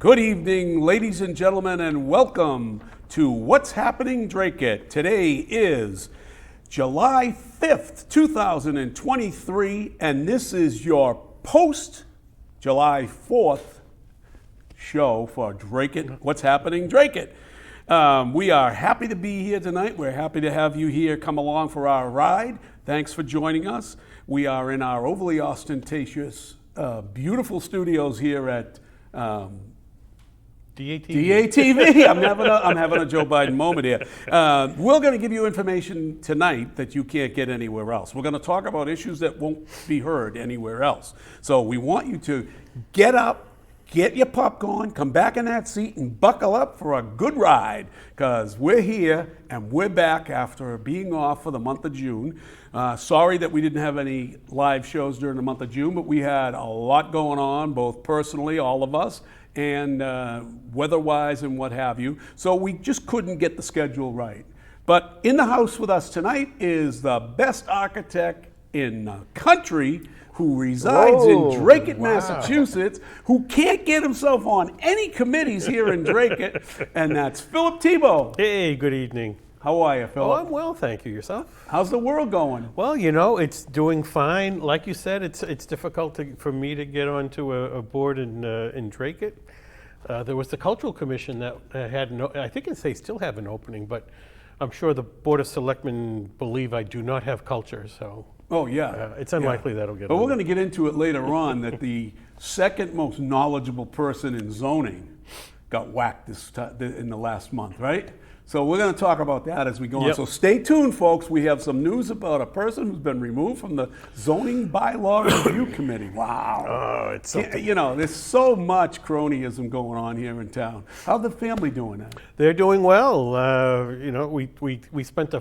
Good evening, ladies and gentlemen, and welcome to What's Happening Dracut. Today is July 5th, 2023, and this is your post-July 4th show for Dracut, What's Happening Dracut. We are happy to be here tonight. We're happy to have you here come along for our ride. Thanks for joining us. We are in our overly ostentatious, beautiful studios here at DATV. I'm having a Joe Biden moment here. We're going to give you information tonight that you can't get anywhere else. We're going to talk about issues that won't be heard anywhere else. So we want you to get up, get your popcorn, come back in that seat and buckle up for a good ride, because we're here and we're back after being off for the month of June. Sorry that we didn't have any live shows during the month of June, but we had a lot going on, both personally, all of us, and weather-wise and what have you. So we just couldn't get the schedule right. But in the house with us tonight is the best architect in the country, who resides in Dracut, Massachusetts, who can't get himself on any committees here in Dracut, and that's Phil Thibault. Hey, good evening. How are you, Phil? Oh, I'm well, thank you. Yourself? How's the world going? Well, you know, it's doing fine. Like you said, it's difficult for me to get onto a board in Dracut. There was the Cultural Commission that had I think they still have an opening, but I'm sure the Board of Selectmen believe I do not have culture, so. Oh, yeah. It's unlikely that'll get But we're going to get into it later on that the second most knowledgeable person in zoning got whacked in the last month, right? So we're going to talk about that as we go on. So stay tuned, folks. We have some news about a person who's been removed from the Zoning Bylaw Review Committee. Wow. Oh, it's something. You know, there's so much cronyism going on here in town. How's the family doing that? They're doing well. You know, we spent a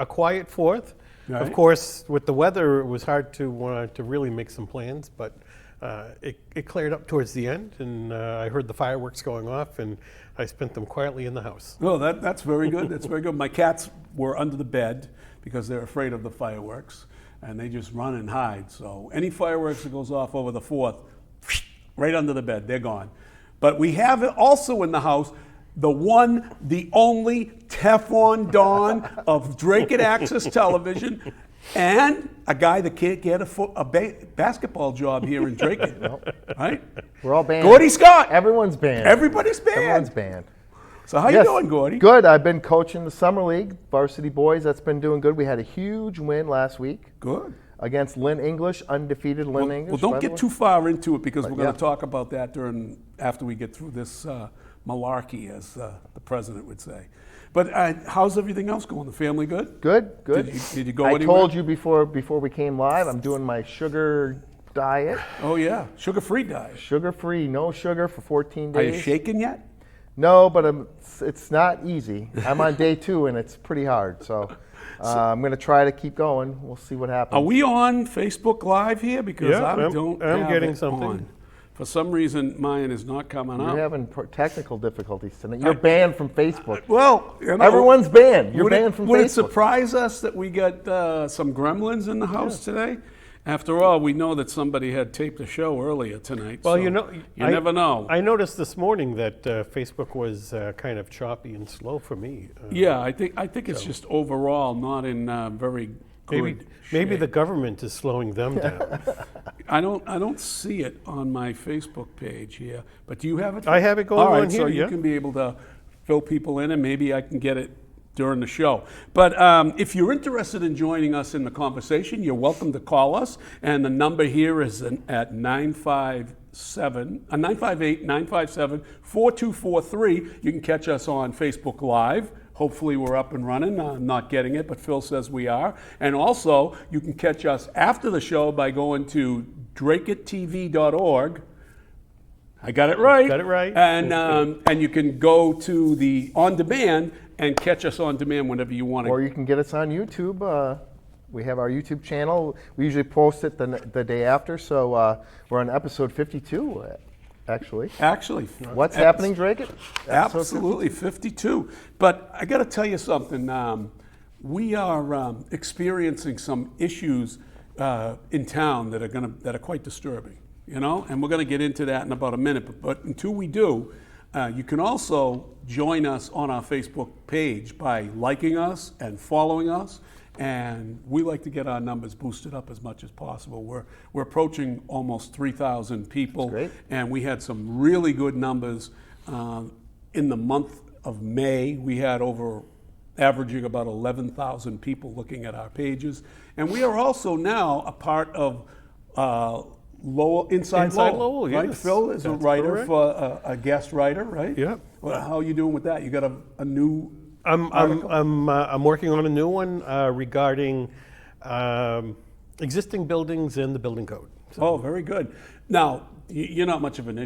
quiet Fourth. Right. Of course, with the weather, it was hard to really make some plans, but it cleared up towards the end, and I heard the fireworks going off, and I spent them quietly in the house. Well, that's very good. That's very good. My cats were under the bed because they're afraid of the fireworks, and they just run and hide. So any fireworks that goes off over the 4th, right under the bed, they're gone. But we have it also in the house, the one, the only Teflon Don of Dracut Access Television, and a guy that can't get a basketball job here in Dracut. Nope. Right? We're all banned. Gordy Scott. Everyone's banned. Everybody's banned. Everyone's banned. So how you doing, Gordy? Good. I've been coaching the summer league, varsity boys. That's been doing good. We had a huge win last week. Good. Against Lynn English, undefeated Lynn English. Well, don't get too far into it, because we're going to talk about that after we get through this malarkey, as the president would say. But how's everything else going? The family good? Good. Did you go anywhere? I told you before we came live, I'm doing my sugar diet. Oh, yeah. Sugar-free diet. Sugar-free, no sugar for 14 days. Are you shaking yet? No, but it's not easy. I'm on day 2, and it's pretty hard. So I'm going to try to keep going. We'll see what happens. Are we on Facebook Live here? Because I'm getting something. On. For some reason, mine is not coming up. You're having technical difficulties tonight. You're banned from Facebook. Well, you know, everyone's banned. You're banned from Facebook. Would it surprise us that we got some gremlins in the house today? After all, we know that somebody had taped a show earlier tonight. Well, so you never know. I noticed this morning that Facebook was kind of choppy and slow for me. Yeah, I think it's just overall not in very good Maybe shape. the government is slowing them down. I don't see it on my Facebook page here, but do you have it? I have it going on here. So you can be able to fill people in, and maybe I can get it during the show. But if you're interested in joining us in the conversation, you're welcome to call us, and the number here is at 958-957-4243. You can catch us on Facebook Live. Hopefully we're up and running. I'm not getting it, but Phil says we are. And also, you can catch us after the show by going to dracuttv.org. I got it right. Got it right. And you can go to the on demand and catch us on demand whenever you want to. Or you can get us on YouTube. We have our YouTube channel. We usually post it the day after. So we're on episode 52. Actually, what's happening, Dracut? Absolutely, 52. But I got to tell you something. We are experiencing some issues in town that are quite disturbing. You know, and we're going to get into that in about a minute. But until we do, You can also join us on our Facebook page by liking us and following us. And we like to get our numbers boosted up as much as possible. We're approaching almost 3,000 people. That's great. And we had some really good numbers in the month of May. We had averaging about 11,000 people looking at our pages. And we are also now a part of Inside Lowell, right? Yes, Phil is a that's writer correct. for a guest writer, right? Yeah. Well, how are you doing with that? You got a new article? I'm working on a new one regarding existing buildings and the building code. So, Oh, very good. Now, you're not much of an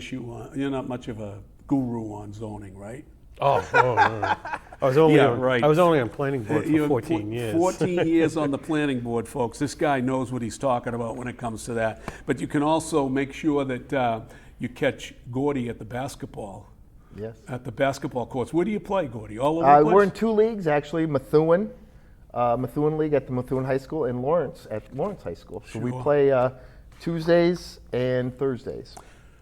you're not much of a guru on zoning, right? no. I was only Yeah, on, right. I was only on planning board for You're 14 years. 14 years on the planning board, folks. This guy knows what he's talking about when it comes to that. But you can also make sure that you catch Gordy at the basketball. Yes. At the basketball courts. Where do you play, Gordy? All over the place? We're in 2 leagues, actually. Methuen League at the Methuen High School, and Lawrence at Lawrence High School. So we Sure. play Tuesdays and Thursdays.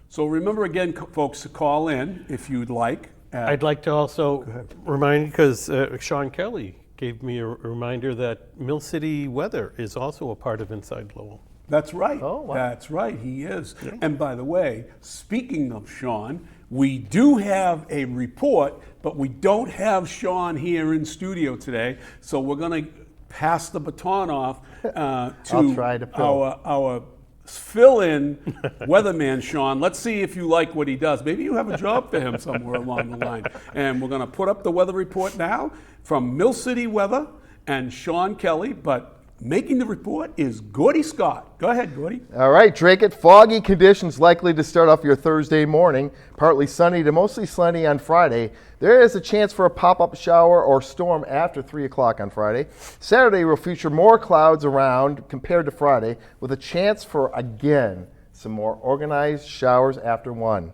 So remember again, folks, to call in if you'd like. I'd like to also remind you, because Sean Kelly gave me a reminder that Mill City Weather is also a part of Inside Lowell. That's right. Oh, wow. That's right. He is. And by the way, speaking of Sean, we do have a report, but we don't have Sean here in studio today. So we're going to pass the baton off to I'll try to fill. our fill-in weatherman, Sean. Let's see if you like what he does. Maybe you have a job for him somewhere along the line. And we're going to put up the weather report now from Mill City Weather and Sean Kelly, but making the report is Gordy Scott. Go ahead, Gordy. All right, Dracut, foggy conditions likely to start off your Thursday morning. Partly sunny to mostly sunny on Friday. There is a chance for a pop-up shower or storm after 3 o'clock on Friday. Saturday will feature more clouds around compared to Friday, with a chance for, again, some more organized showers after 1.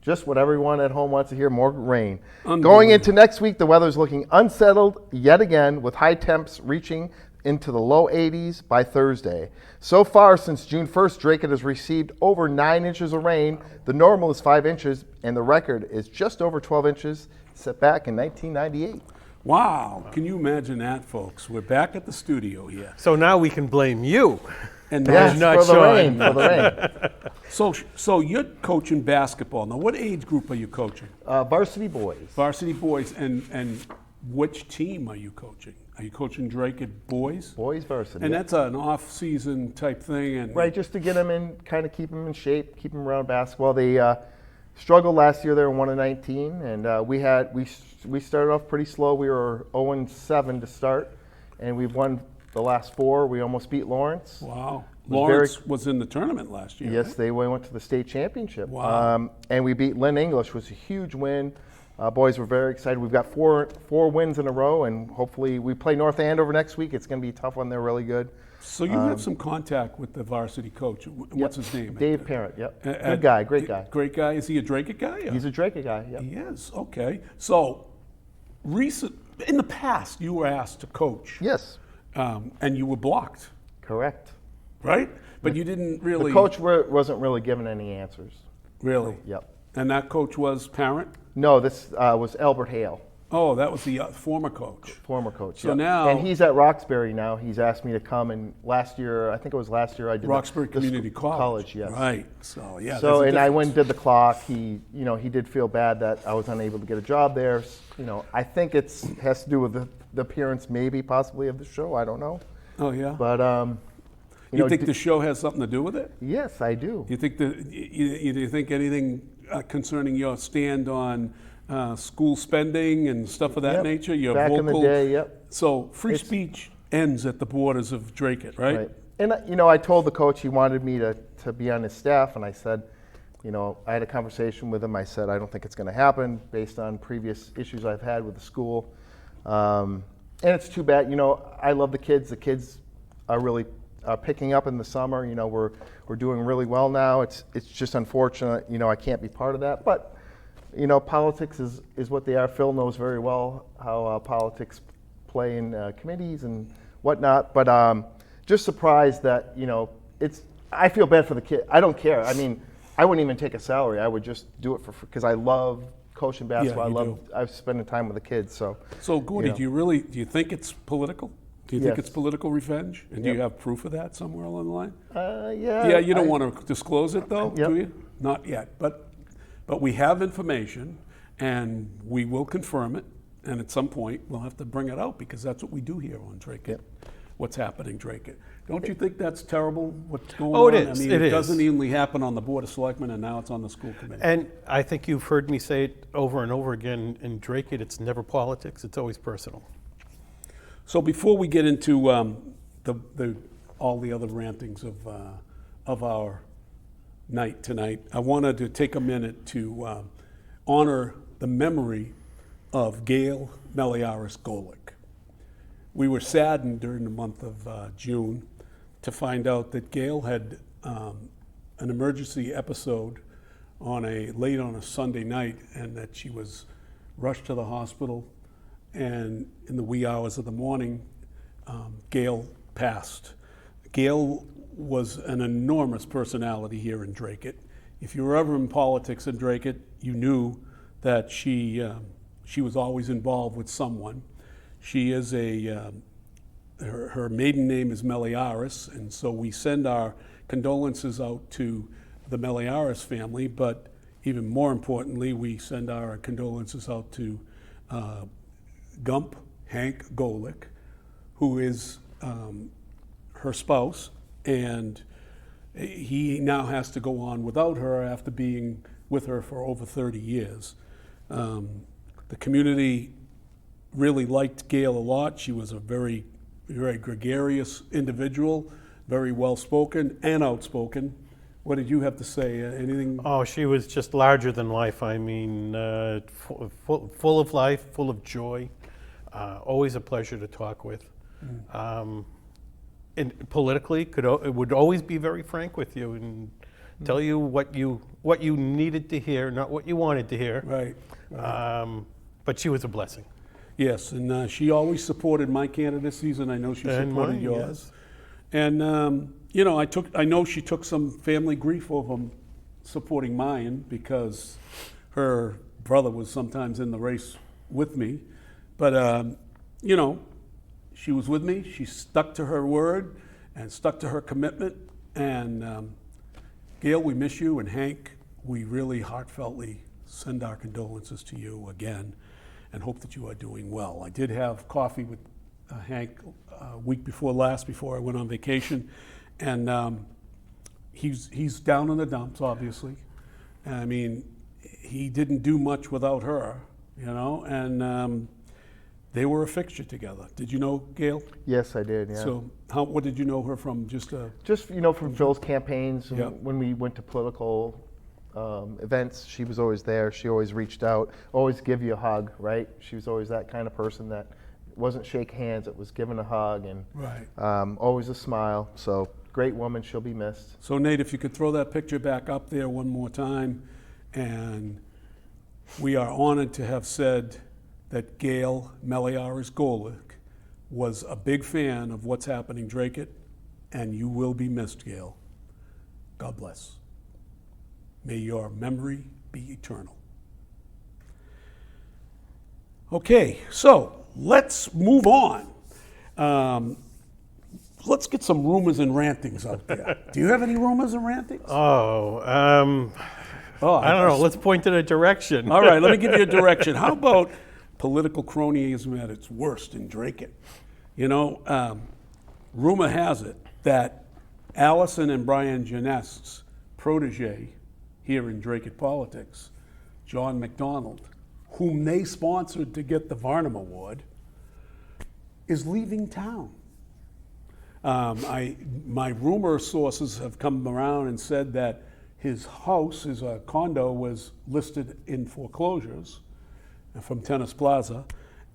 Just what everyone at home wants to hear, more rain. Going into next week, the weather is looking unsettled yet again, with high temps reaching into the low 80s by Thursday. So far, since June 1st, Dracut has received over 9 inches of rain. The normal is 5 inches, and the record is just over 12 inches, set back in 1998. Wow. Can you imagine that, folks? We're back at the studio here. So now we can blame you. And Yes, not for the Sean. rain, for the rain. so you're coaching basketball. Now, what age group are you coaching? Varsity boys. Varsity boys. And which team are you coaching? Are you coaching Dracut boys? Boys varsity. And yeah. that's an off-season type thing. And Right, just to get them in, kind of keep them in shape, keep them around basketball. They struggled last year. They were 1-19, and we started off pretty slow. We were 0-7 to start, and we've won the last 4. We almost beat Lawrence. Wow. Was Lawrence was in the tournament last year. Yes, right? they went to the state championship. Wow. And we beat Lynn English, which was a huge win. Boys were very excited. We've got four wins in a row, and hopefully we play North Andover next week. It's going to be a tough one. They're really good. So you have some contact with the varsity coach. What's his name? Dave Parent, yep. At- Good guy, great guy. Great guy. Is he a Dracut guy? or- He's a Dracut guy, yep. He is. Okay. So in the past, you were asked to coach. Yes, And you were blocked, correct. right? But you didn't really. The coach wasn't really given any answers. Really? Yep. And that coach was Parent? No, this was Albert Hale, Oh, that was the former coach. former coach. So yep. now- and he's at Roxbury now. He's asked me to come, and last year, I think it was last year, I did Roxbury the Community College, yes. Right. So yeah. So, there's a and I difference. went and did the clock. He did feel bad that I was unable to get a job there. I think has to do with the appearance, maybe, possibly, of the show. I don't know. Oh yeah. But, you think the show has something to do with it? yes, I do. You think you think anything concerning your stand on school spending and stuff of that Yep. nature? Your Back in the vocal. day, yep. So free It's- speech ends at the borders of Dracut, right? Right. And, I told the coach he wanted me to be on his staff, and I said, I had a conversation with him. I said, I don't think it's going to happen based on previous issues I've had with the school. And it's too bad. I love the kids. The kids are really picking up in the summer. We're doing really well now. It's just unfortunate. I can't be part of that. But politics is what they are. Phil knows very well how politics play in committees and whatnot. But just surprised that I feel bad for the kid. I don't care. I mean, I wouldn't even take a salary. I would just do it for free because I love coaching basketball. you I've spending time with the kids. So Gordy, you know. do you think it's political? Do you think Yes. it's political revenge? And do Yep. you have proof of that somewhere along the line? Yeah. Yeah, you don't want to disclose it though, Yep. do you? Not yet, but we have information, and we will confirm it. And at some point, we'll have to bring it out because that's what we do here on Dracut. Yep. What's happening, Dracut? Don't you think that's terrible? What's going Oh, on? it is. I mean, It is. doesn't only happen on the Board of Selectmen, and now it's on the school committee. And I think you've heard me say it over and over again in Dracut, it's never politics, it's always personal. So before we get into all the other rantings of our night tonight, I wanted to take a minute to honor the memory of Gail Meliaris Golick. We were saddened during the month of June to find out that Gail had an emergency episode late on a Sunday night, and that she was rushed to the hospital, and in the wee hours of the morning, Gail passed. Gail was an enormous personality here in Dracut. If you were ever in politics in Dracut, you knew that she was always involved with someone. She is her maiden name is Meliaris, and so we send our condolences out to the Meliaris family, but even more importantly, we send our condolences out to Hank Golick, who is her spouse, and he now has to go on without her after being with her for over 30 years. The community really liked Gail a lot. She was a very, very gregarious individual, very well-spoken and outspoken. What did you have to say? Anything? Oh, she was just larger than life. I mean, full of life, full of joy. Always a pleasure to talk with. And politically, would always be very frank with you and tell you what you needed to hear, not what you wanted to hear. Right. But she was a blessing. Yes, and she always supported my candidacies, and I know she And supported mine, yours. yes. And you know, I know she took some family grief over supporting mine because her brother was sometimes in the race with me. But you know, she was with me. She stuck to her word and stuck to her commitment. And Gail, we miss you, and Hank, we really heartfeltly send our condolences to you again, and hope that you are doing well. I did have coffee with Hank a week before last, before I went on vacation, and he's down in the dumps, obviously. I mean, he didn't do much without her, you know, and they were a fixture together. Did you know Gail? Yes, I did. Yeah. So, what did you know her from? Just from Phil's campaigns. And Yep. when we went to political events, she was always there. She always reached out, always give you a hug, right? She was always that kind of person that wasn't shake hands, it was giving a hug, and right. always a smile. So great woman, she'll be missed. So Nate, if you could throw that picture back up there one more time, and we are honored to have said that Gail Meliaris Golick was a big fan of What's Happening Dracut, and you will be missed, Gail. God bless. May your memory be eternal. Okay, so let's move on. Let's get some rumors and rantings out there. Do you have any rumors and rantings? I don't know. Let's point in a direction. All right, let me give you a direction. How about political cronyism at its worst in Dracut? You know, rumor has it that Allison and Brian Genest's protege here in Dracut politics, John McDonald, whom they sponsored to get the Varnum Award, is leaving town. My rumor sources have come around and said that his house, his condo, was listed in foreclosures from Tennis Plaza,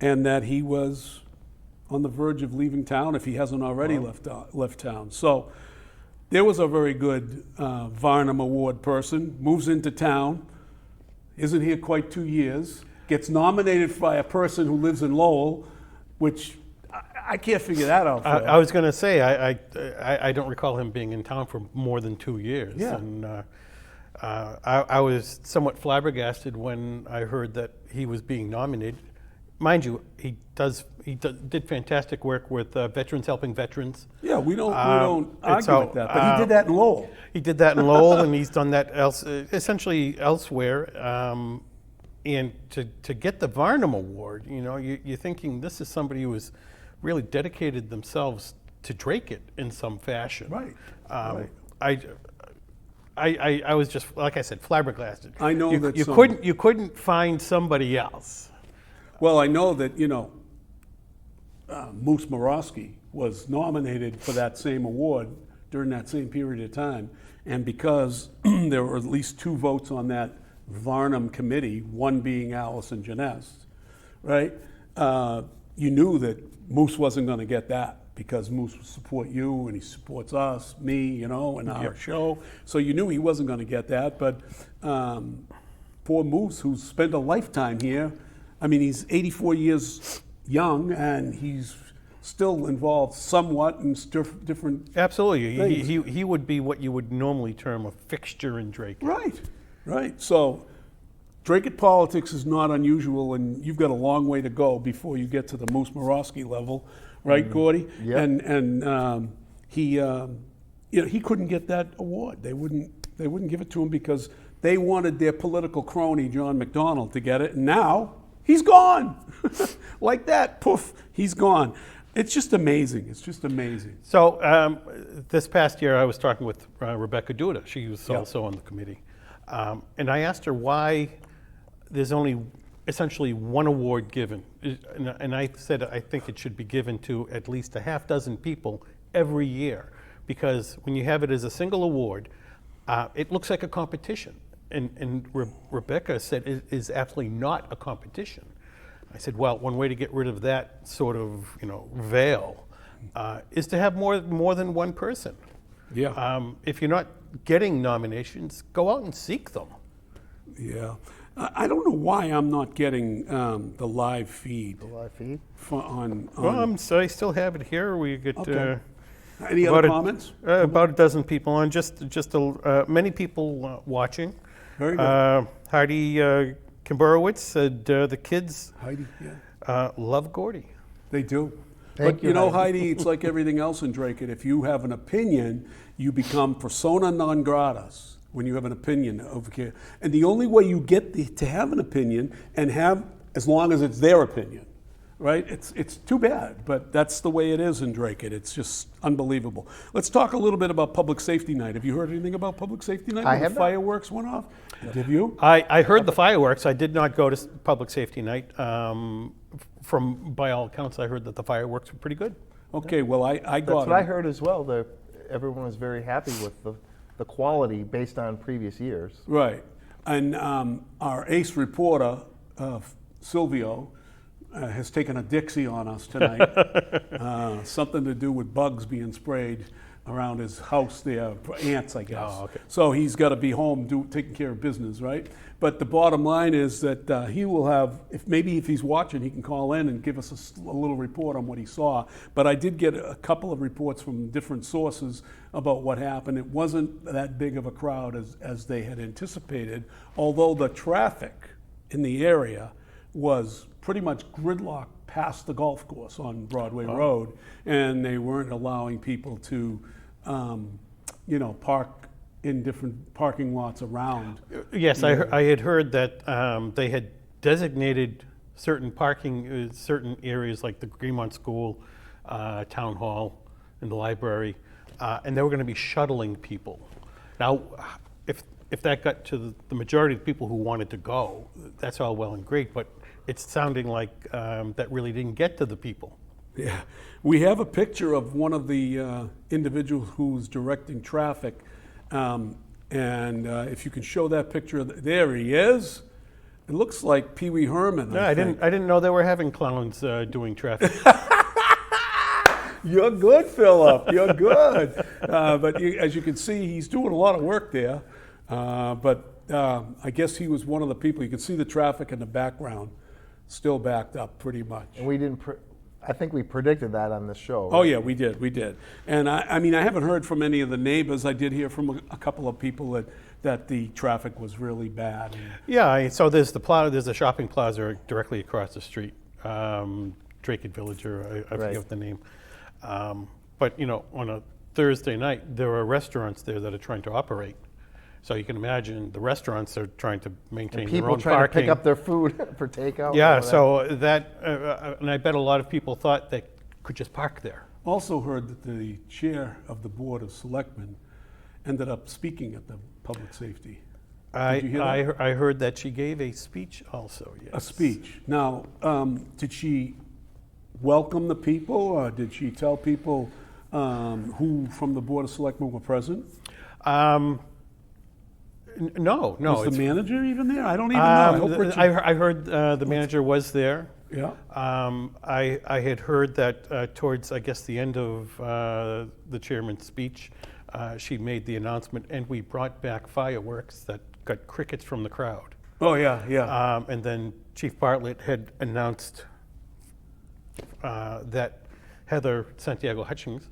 and that he was on the verge of leaving town if he hasn't already left town. So there was a very good Varnum Award person, moves into town, isn't here quite 2 years, gets nominated by a person who lives in Lowell, which I can't figure that out. I was going to say, I don't recall him being in town for more than 2 years. Yeah. And I was somewhat flabbergasted when I heard that he was being nominated. Mind you, he did fantastic work with Veterans Helping Veterans. Yeah, we don't argue so, with that, but he did that in Lowell. He did that in Lowell, and he's done that essentially elsewhere. And to get the Varnum Award, you're thinking this is somebody who has really dedicated themselves to Dracut in some fashion. Right. I was just, like I said, flabbergasted. I know that you couldn't find somebody else. Well, I know that, Moose Morosky was nominated for that same award during that same period of time. And because there were at least 2 votes on that Varnum committee, one being Allison Janess, right? You knew that Moose wasn't going to get that because Moose would support you and he supports us, me, and our show. So you knew he wasn't going to get that. But poor Moose, who's spent a lifetime here, I mean, he's 84 years young, and he's still involved somewhat in different. Absolutely, things. he would be what you would normally term a fixture in Dracut. Right. So, Dracut politics is not unusual, and you've got a long way to go before you get to the Moose Morosky level, right, Gordy? Yeah. And he couldn't get that award. They wouldn't give it to him because they wanted their political crony John McDonnell to get it, and now. He's gone. Like that, poof, he's gone. It's just amazing. It's just amazing. So this past year, I was talking with Rebecca Duda. She was also on the committee. And I asked her why there's only essentially one award given. And I said I think it should be given to at least a half dozen people every year. Because when you have it as a single award, it looks like a competition. And Rebecca said it is absolutely not a competition. I said, well, one way to get rid of that sort of veil is to have more than one person. Yeah. If you're not getting nominations, go out and seek them. Yeah. I don't know why I'm not getting the live feed. The live feed? Well, I still have it here. We get. Okay. Any other comments? About a dozen people on. Just many people watching. Very good. Heidi Kimberowitz said the kids Heidi, love Gordy. They do. Thank But you, Heidi, it's like everything else in Dracut. If you have an opinion, you become persona non gratas when you have an opinion over here. And the only way you get to have an opinion and have, as long as it's their opinion, right? It's too bad, but that's the way it is in Dracut. It's just unbelievable. Let's talk a little bit about Public Safety Night. Have you heard anything about Public Safety Night? I When have the not. fireworks went off? Have you? I heard the fireworks. I did not go to Public Safety Night. By all accounts, I heard that the fireworks were pretty good. Okay, well, I That's got what I it. heard as well. Everyone was very happy with the quality based on previous years. Right. And our ace reporter, Silvio, has taken a Dixie on us tonight. Something to do with bugs being sprayed around his house there, ants, I guess. Oh, okay. So he's got to be home taking care of business, right? But the bottom line is that he will have, if he's watching, he can call in and give us a little report on what he saw. But I did get a couple of reports from different sources about what happened. It wasn't that big of a crowd as they had anticipated, although the traffic in the area was pretty much gridlocked past the golf course on Broadway Road, and they weren't allowing people to, park in different parking lots around. Yes, I had heard that they had designated certain parking, certain areas like the Greenmont School, Town Hall, and the library, and they were going to be shuttling people. Now, if that got to the majority of the people who wanted to go, that's all well and great, but it's sounding like that really didn't get to the people. Yeah, we have a picture of one of the individuals who's directing traffic, and if you can show that picture, there he is. It looks like Pee Wee Herman. I didn't know they were having clowns doing traffic. You're good, Philip. You're good. But as you can see, he's doing a lot of work there. But I guess he was one of the people. You can see the traffic in the background, still backed up pretty much. And we didn't. I think we predicted that on this show. Oh right? yeah, we did. And I mean, I haven't heard from any of the neighbors. I did hear from a couple of people that that the traffic was really bad. Yeah, so there's there's a shopping plaza directly across the street, Dracut Village, or I forget the name. But on a Thursday night, there are restaurants there that are trying to operate. So you can imagine the restaurants are trying to maintain their People own trying parking. to pick up their food for takeout. Yeah, so that, and I bet a lot of people thought they could just park there. Also heard that the chair of the Board of Selectmen ended up speaking at the public safety. Did you hear that? I heard that she gave a speech also, yes. A speech. Now, did she welcome the people, or did she tell people who from the Board of Selectmen were present? No. Was the manager even there? I don't even know. I hope Richard... I heard the manager was there. Yeah. I had heard that towards, I guess, the end of the chairman's speech, she made the announcement, and we brought back fireworks that got crickets from the crowd. Oh, yeah, yeah. And then Chief Bartlett had announced that Heather Santiago Hutchings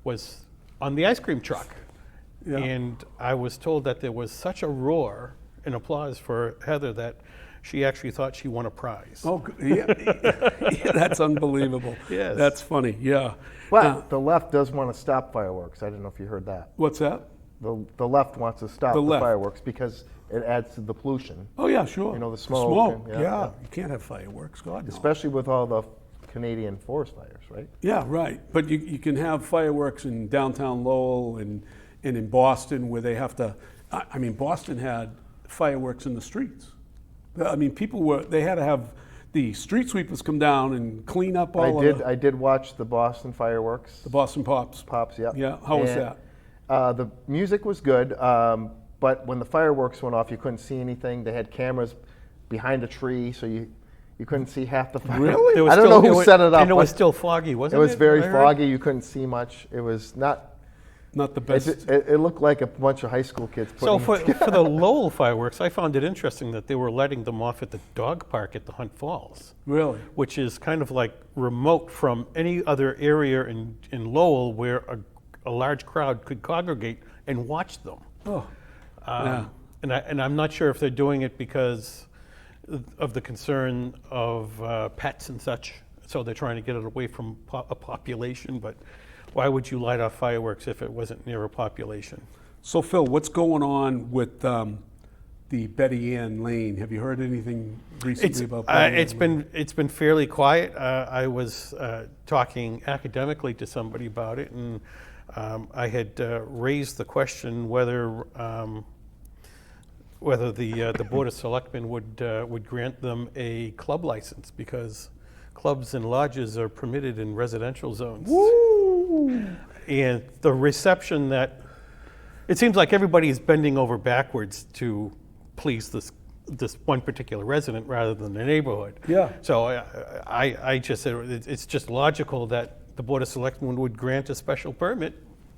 was on the ice cream truck. Yeah. And I was told that there was such a roar and applause for Heather that she actually thought she won a prize. Oh, yeah. Yeah, that's unbelievable. Yes. That's funny, yeah. But the left does want to stop fireworks. I don't know if you heard that. What's that? The left wants to stop The the left. fireworks because it adds to the pollution, Oh, yeah, sure. the smoke and- yeah. yeah. You can't have fireworks, God, no. especially with all the Canadian forest fires, right? Yeah, right. But you can have fireworks in downtown Lowell and in Boston where they have to, I mean, Boston had fireworks in the streets. I mean, they had to have the street sweepers come down and clean up all I did watch the Boston fireworks. the Boston Pops. Yeah. Yeah, how was And, that? The music was good, but when the fireworks went off, you couldn't see anything. They had cameras behind a tree, so you couldn't see half the fireworks. Really? I don't know who set it up. And it was but still foggy, wasn't it it? was very I heard? foggy. You couldn't see much. It was not. Not the best. It looked like a bunch of high school kids So putting. for the Lowell fireworks, I found it interesting that they were letting them off at the dog park at the Hunt Falls, Really? which is kind of like remote from any other area in Lowell where a large crowd could congregate and watch them. Oh, yeah. And I'm not sure if they're doing it because of the concern of pets and such, so they're trying to get it away from a population, but why would you light off fireworks if it wasn't near a population? So, Phil, what's going on with the Betty Ann Lane? Have you heard anything recently about Betty Ann Lane? It's been fairly quiet. I was talking academically to somebody about it, and I had raised the question whether the Board of Selectmen would grant them a club license, because clubs and lodges are permitted in residential zones. Woo! And the reception that it seems like everybody's bending over backwards to please this one particular resident rather than the neighborhood. Yeah. So I just said it's just logical that the Board of Selectmen would grant a special permit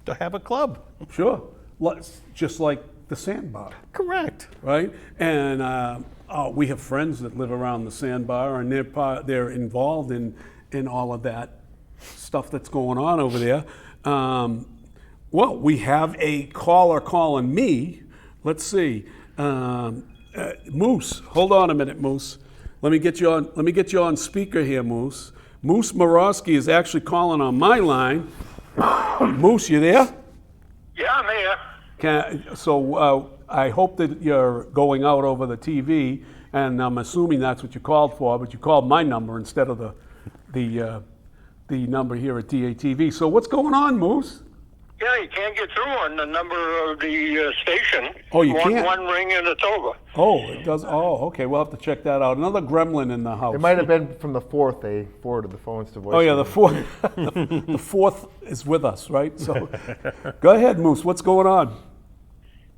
to have a club. Sure. Just like the sandbar, Correct. right? And we have friends that live around the sandbar, and they're involved in all of that stuff that's going on over there. Well, we have a caller calling me. Let's see, Moose. Hold on a minute, Moose. Let me get you on speaker here, Moose. Moose Morosky is actually calling on my line. Moose, you there? Yeah, I'm here. So I hope that you're going out over the TV, and I'm assuming that's what you called for, but you called my number instead of the number here at DATV. So what's going on, Moose? Yeah, you can't get through on the number of the station. Oh, you can't? One ring and it's over. Oh, it does. Oh, okay. We'll have to check that out. Another gremlin in the house. It might have been from the fourth. They forwarded the phones to voice. Oh yeah, the fourth is with us, right? So, go ahead, Moose. What's going on?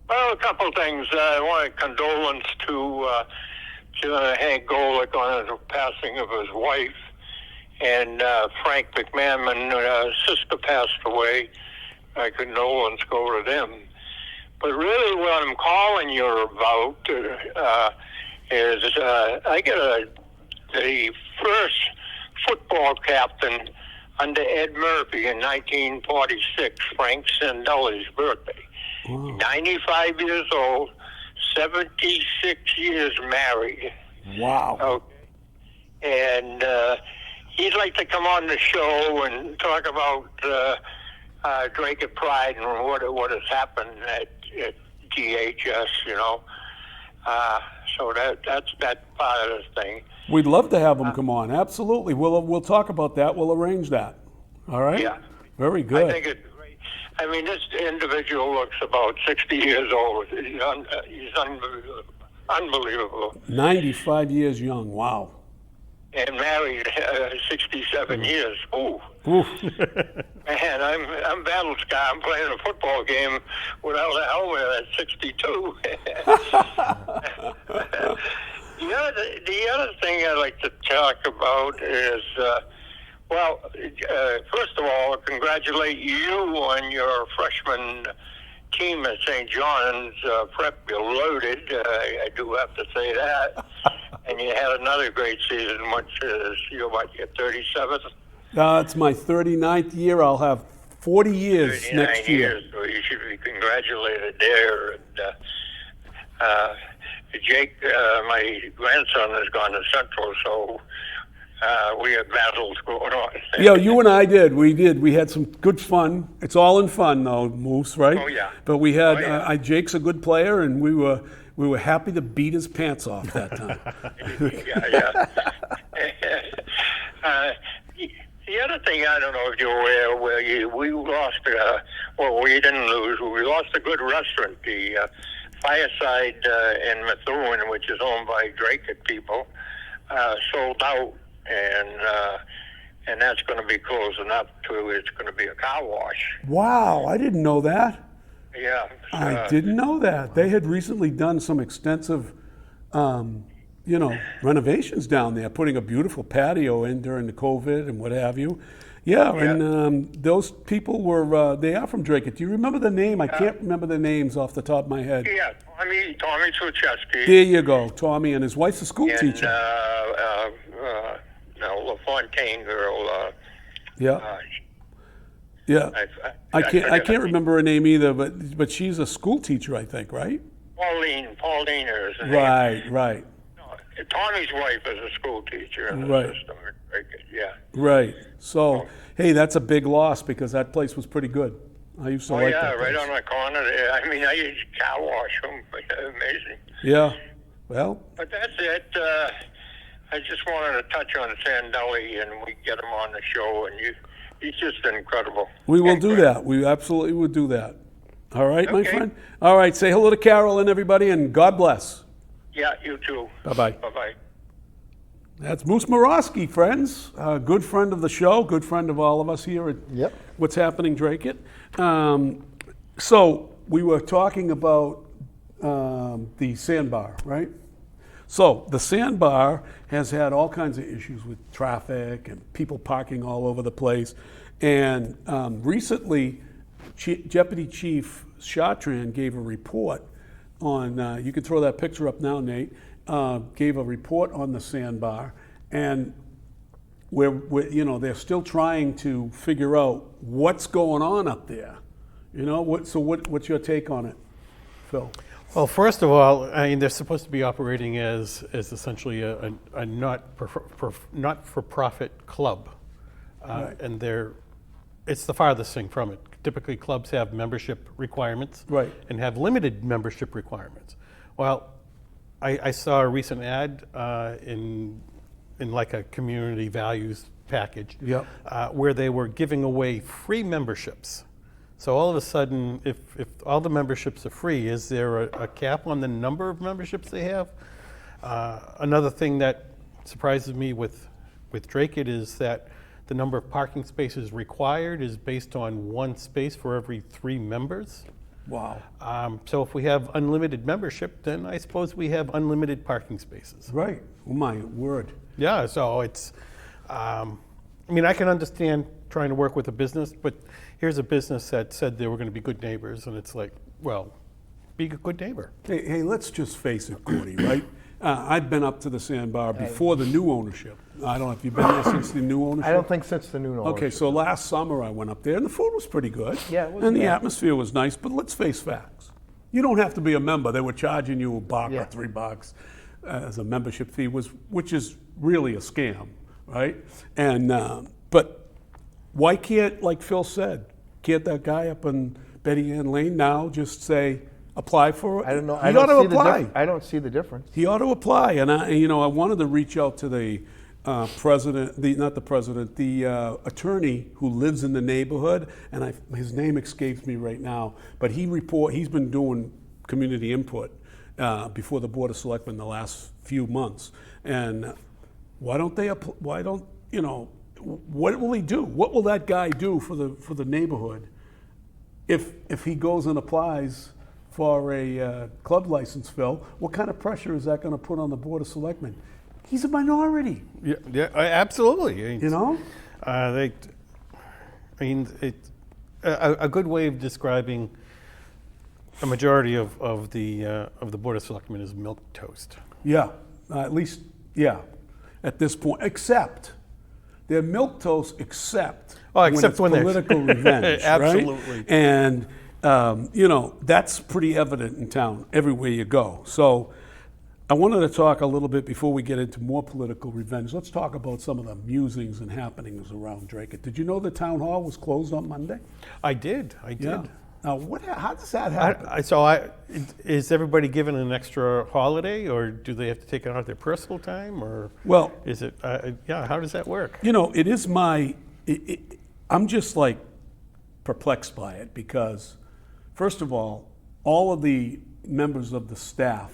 Well, a couple of things. I want a condolence to Hank Golick on the passing of his wife, and Frank McMahon, sister passed away. My condolence go to them. But really what I'm calling you about is I got the first football captain under Ed Murphy in 1946, Frank Sandelli's birthday. 95 years old, 76 years married. Wow. Okay. And he'd like to come on the show and talk about Dracut Pride and what has happened at DHS, you know. So that's that part of the thing. We'd love to have him come on. Absolutely. We'll talk about that. We'll arrange that. All right? Yeah. Very good. I think it's great. I mean, this individual looks about 60 years old. He's unbelievable. 95 years young. Wow. And married 67 years. Ooh. Oof. Man, I'm battle scar. I'm playing a football game without a helmet at 62. The other thing I'd like to talk about is, first of all, congratulate you on your freshman team at St. John's. Prep, you're loaded. I do have to say that. And you had another great season, which is, your 37th? It's my 39th year. I'll have 40 years next year. Years, so you should be congratulated there. And Jake, my grandson, has gone to Central, so we had battles going on. Yeah, you and I did. We did. We had some good fun. It's all in fun, though, Moose, right? Oh, yeah. But we had Jake's a good player, and we were happy to beat his pants off that time. Yeah. The other thing, I don't know if you're aware, we lost, we didn't lose, we lost a good restaurant, the Fireside in Methuen, which is owned by Dracut people, sold out, and that's going to be closing up to, it's going to be a car wash. Wow, I didn't know that. Yeah. I didn't know that. They had recently done some extensive, renovations down there, putting a beautiful patio in during the COVID and what have you. Yeah, and those people were, they are from Dracut. Do you remember the name? I can't remember the names off the top of my head. Yeah, Tommy Trucheski. There you go, Tommy, and his wife's a school teacher. LaFontaine girl. Yeah. I can't remember her name either, but she's a school teacher, I think, right? Pauline is her name. Right. No, Tommy's wife is a school teacher in the system. Yeah. Right. So, hey, that's a big loss because that place was pretty good. I used to like that place. Right on the corner there. I mean, I used to car wash them. Amazing. Yeah. Well. But that's it. I just wanted to touch on Sandelli, and we get him on the show, and he's just incredible. We will do that. We absolutely will do that. All right, my friend? All right, say hello to Carol and everybody, and God bless. Yeah, you too. Bye-bye. Bye-bye. That's Moose Morosky, friends. A good friend of the show, good friend of all of us here at What's Happening Dracut. So we were talking about the sandbar, right? So the sandbar has had all kinds of issues with traffic and people parking all over the place. And recently, Deputy Chief Chartrand gave a report on, you can throw that picture up now, Nate, gave a report on the sandbar. And they're still trying to figure out what's going on up there. What's your take on it, Phil? Well, first of all, I mean, they're supposed to be operating as essentially a not-for-profit club, Right. and it's the farthest thing from it. Typically, clubs have membership requirements, Right. and have limited membership requirements. Well, I saw a recent ad in like a community values package, where they were giving away free memberships. So all of a sudden, if all the memberships are free, is there a cap on the number of memberships they have? Another thing that surprises me with Dracut is that the number of parking spaces required is based on one space for every 3 members. Wow. So if we have unlimited membership, then I suppose we have unlimited parking spaces. Right. Oh, my word. Yeah, so it's, I mean, I can understand trying to work with a business, but here's a business that said they were going to be good neighbors, and it's like, well, be a good neighbor. Hey, let's just face it, Gordy, right? I've been up to the sandbar before the new ownership. I don't know if you've been there since the new ownership. I don't think since the new ownership. Okay, so last summer I went up there, and the food was pretty good. Yeah, it was and the good. atmosphere was nice. But let's face facts. You don't have to be a member. They were charging you $1 Yeah. or $3 as a membership fee, which is really a scam, right? And but why can't, like Phil said, can't that guy up in Betty Ann Lane now just say apply for it? I don't know. He ought to apply. I don't see the difference. He ought to apply. And I wanted to reach out to the attorney who lives in the neighborhood, and his name escapes me right now, but he's been doing community input before the Board of Selectmen the last few months. And what will he do? What will that guy do for the neighborhood if he goes and applies for a club license, Phil? What kind of pressure is that going to put on the Board of Selectmen? He's a minority. Yeah, absolutely. You know? A good way of describing a majority of the Board of Selectmen is milquetoast. Yeah, at least, yeah, at this point. Except, they're milquetoast except except when it's they're- political revenge, Absolutely. right? And, that's pretty evident in town everywhere you go. So I wanted to talk a little bit before we get into more political revenge. Let's talk about some of the musings and happenings around Dracut. Did you know the town hall was closed on Monday? I did. Yeah. Now, how does that happen? Is everybody given an extra holiday, or do they have to take it out of their personal time, or Well, is it? How does that work? it is I'm just like perplexed by it because, first of all of the members of the staff,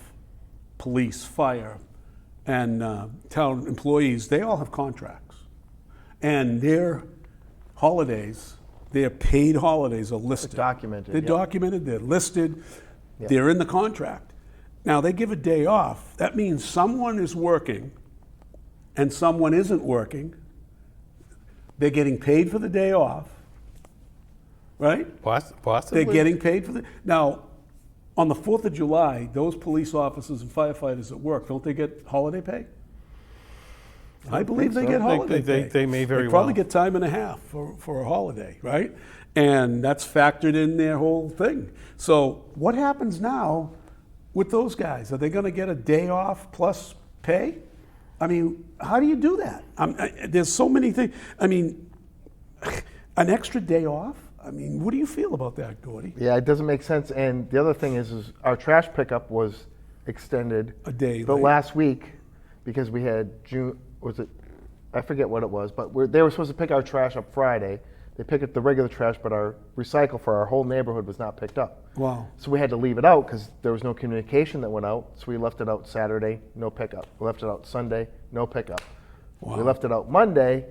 police, fire, and town employees, they all have contracts. And their holidays, their paid holidays are listed. Documented, They're yeah. documented, they're listed, they're in the contract. Now, they give a day off. That means someone is working and someone isn't working. They're getting paid for the day off, right? Possibly. They're getting paid for the. Now, on the 4th of July, those police officers and firefighters at work, don't they get holiday pay? I believe they so. get holiday pay. They may very They probably well. get time and a half for a holiday, right? And that's factored in their whole thing. So what happens now with those guys? Are they going to get a day off plus pay? I mean, how do you do that? There's so many things. I mean, an extra day off? I mean, what do you feel about that, Gordy? Yeah, it doesn't make sense. And the other thing is our trash pickup was extended A day the late. last week because we had I forget what it was, but they were supposed to pick our trash up Friday. They picked up the regular trash, but our recycle for our whole neighborhood was not picked up. Wow. So we had to leave it out because there was no communication that went out. So we left it out Saturday, no pickup. We left it out Sunday, no pickup. Wow. We left it out Monday,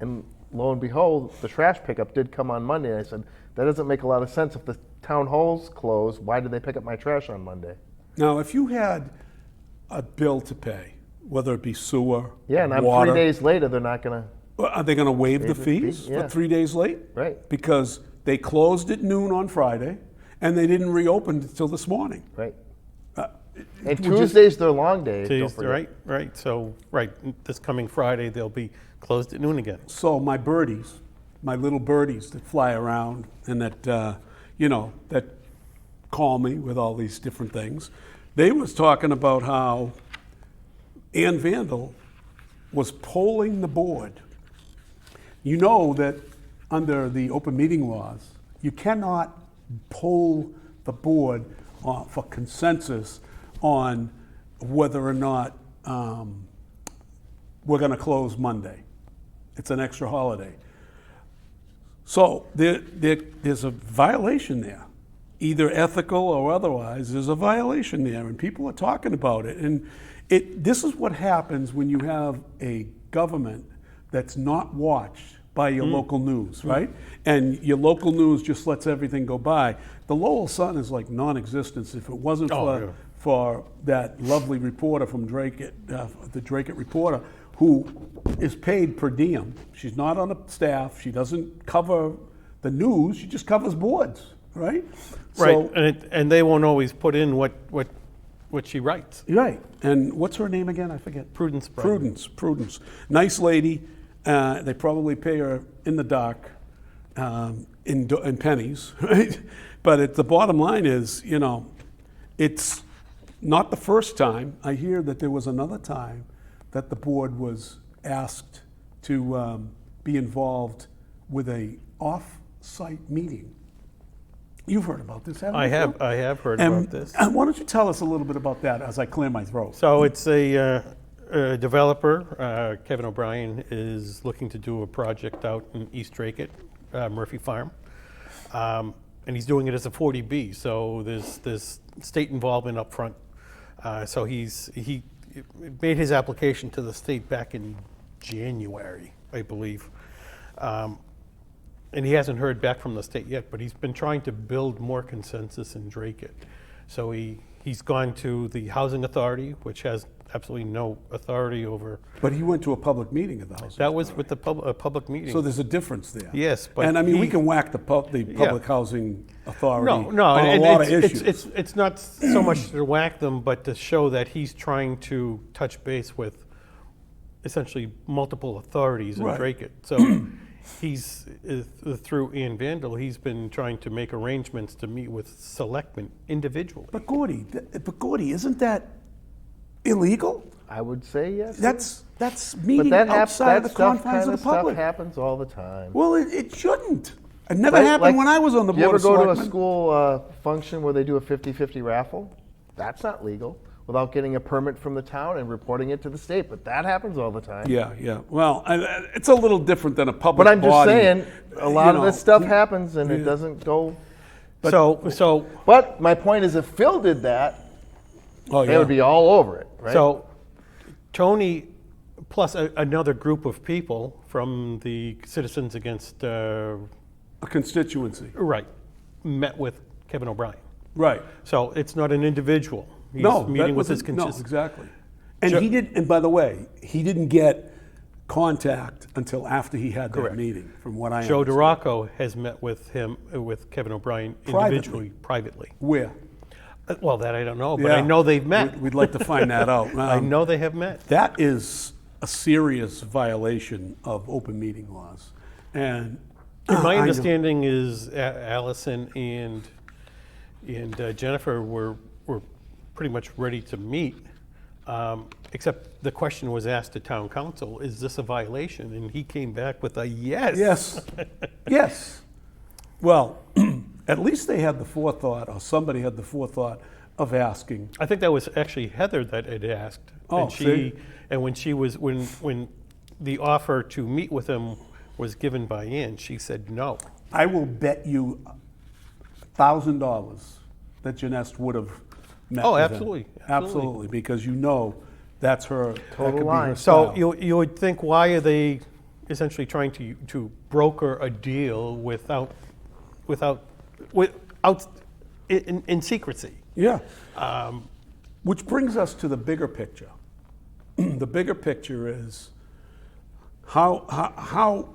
and lo and behold, the trash pickup did come on Monday. And I said, that doesn't make a lot of sense. If the town hall's closed, why did they pick up my trash on Monday? Now, if you had a bill to pay, whether it be sewer, Yeah, and I'm water, 3 days later, they're not going to. are they going to waive the Waive the fee, fees yeah. for 3 days late? Right. Because they closed at noon on Friday, and they didn't reopen until this morning. Right. Uh, And we're just- Tuesdays, they're long days. don't Tuesday, forget. right. So, this coming Friday, they'll be closed at noon again. So my birdies, my little birdies that fly around and that, that call me with all these different things, they was talking about how Ann Vandal was polling the board. You know that under the open meeting laws, you cannot poll the board for consensus on whether or not we're going to close Monday. It's an extra holiday. So there's a violation there, either ethical or otherwise. There's a violation there, and people are talking about it. And this is what happens when you have a government that's not watched by your local news, right? And your local news just lets everything go by. The Lowell Sun is like non-existent. If it wasn't for that lovely reporter from Dracut, the Dracut reporter, who is paid per diem. She's not on the staff. She doesn't cover the news. She just covers boards, right? Right, and they won't always put in what what she writes. Right. And what's her name again? I forget. Prudence Bryan. Prudence. Nice lady. They probably pay her in the dark, in pennies, right? But the bottom line is, it's not the first time. I hear that there was another time that the board was asked to be involved with a off-site meeting. You've heard about this, haven't you? I have heard about this. Why don't you tell us a little bit about that as I clear my throat? So it's a developer, Kevin O'Brien, is looking to do a project out in East Dracut, Murphy Farm. And he's doing it as a 40B, so there's state involvement up front. So he made his application to the state back in January, I believe. And he hasn't heard back from the state yet, but he's been trying to build more consensus in Dracut. So he's gone to the Housing Authority, which has absolutely no authority over. But he went to a public meeting at the House. That was with the public meeting. So there's a difference there. Yes, but and I mean, we can whack the public housing authority no, on a lot of issues. It's not so much to whack them, but to show that he's trying to touch base with essentially multiple authorities in Right. Dracut. So he's through Ian Vandal. He's been trying to make arrangements to meet with selectmen individually. But Gordy, isn't that illegal? I would say yes. That's but meeting that outside of the stuff confines of the public. Stuff happens all the time. Well, it shouldn't. It never happened when I was on the Do you board ever of go to a selectmen. school function where they do a 50-50 raffle? That's not legal without getting a permit from the town and reporting it to the state, but that happens all the time. Yeah. Well, it's a little different than a public But I'm just body. saying, a lot of this stuff happens and it doesn't go. But my point is, if Phil did that, they would be all over it, right? So Tony, plus another group of people from the Citizens Against a constituency. Right, met with Kevin O'Brien. Right. So it's not an individual. He's meeting with his constituents. No, exactly. And and by the way, he didn't get contact until after he had that meeting, from what I Joe understand. DeRocco has met with Kevin O'Brien Privately. individually, privately. Where? Well, that I don't know, but I know they've met. We'd like to find that out. I know they have met. That is a serious violation of open meeting laws. And My understanding is Allison and Jennifer were pretty much ready to meet, except the question was asked to town council, is this a violation? And he came back with a yes. Yes. Yes. Well, at least they had the forethought, or somebody had the forethought of asking. I think that was actually Heather that had asked. Oh, and see? And when the offer to meet with him was given by Ann, she said no. I will bet you $1,000 that Janesse would have met with him. Absolutely. Absolutely, because that's her Total line. So you would think, why are they essentially trying to broker a deal in secrecy? Yeah. Which brings us to the bigger picture. The bigger picture is how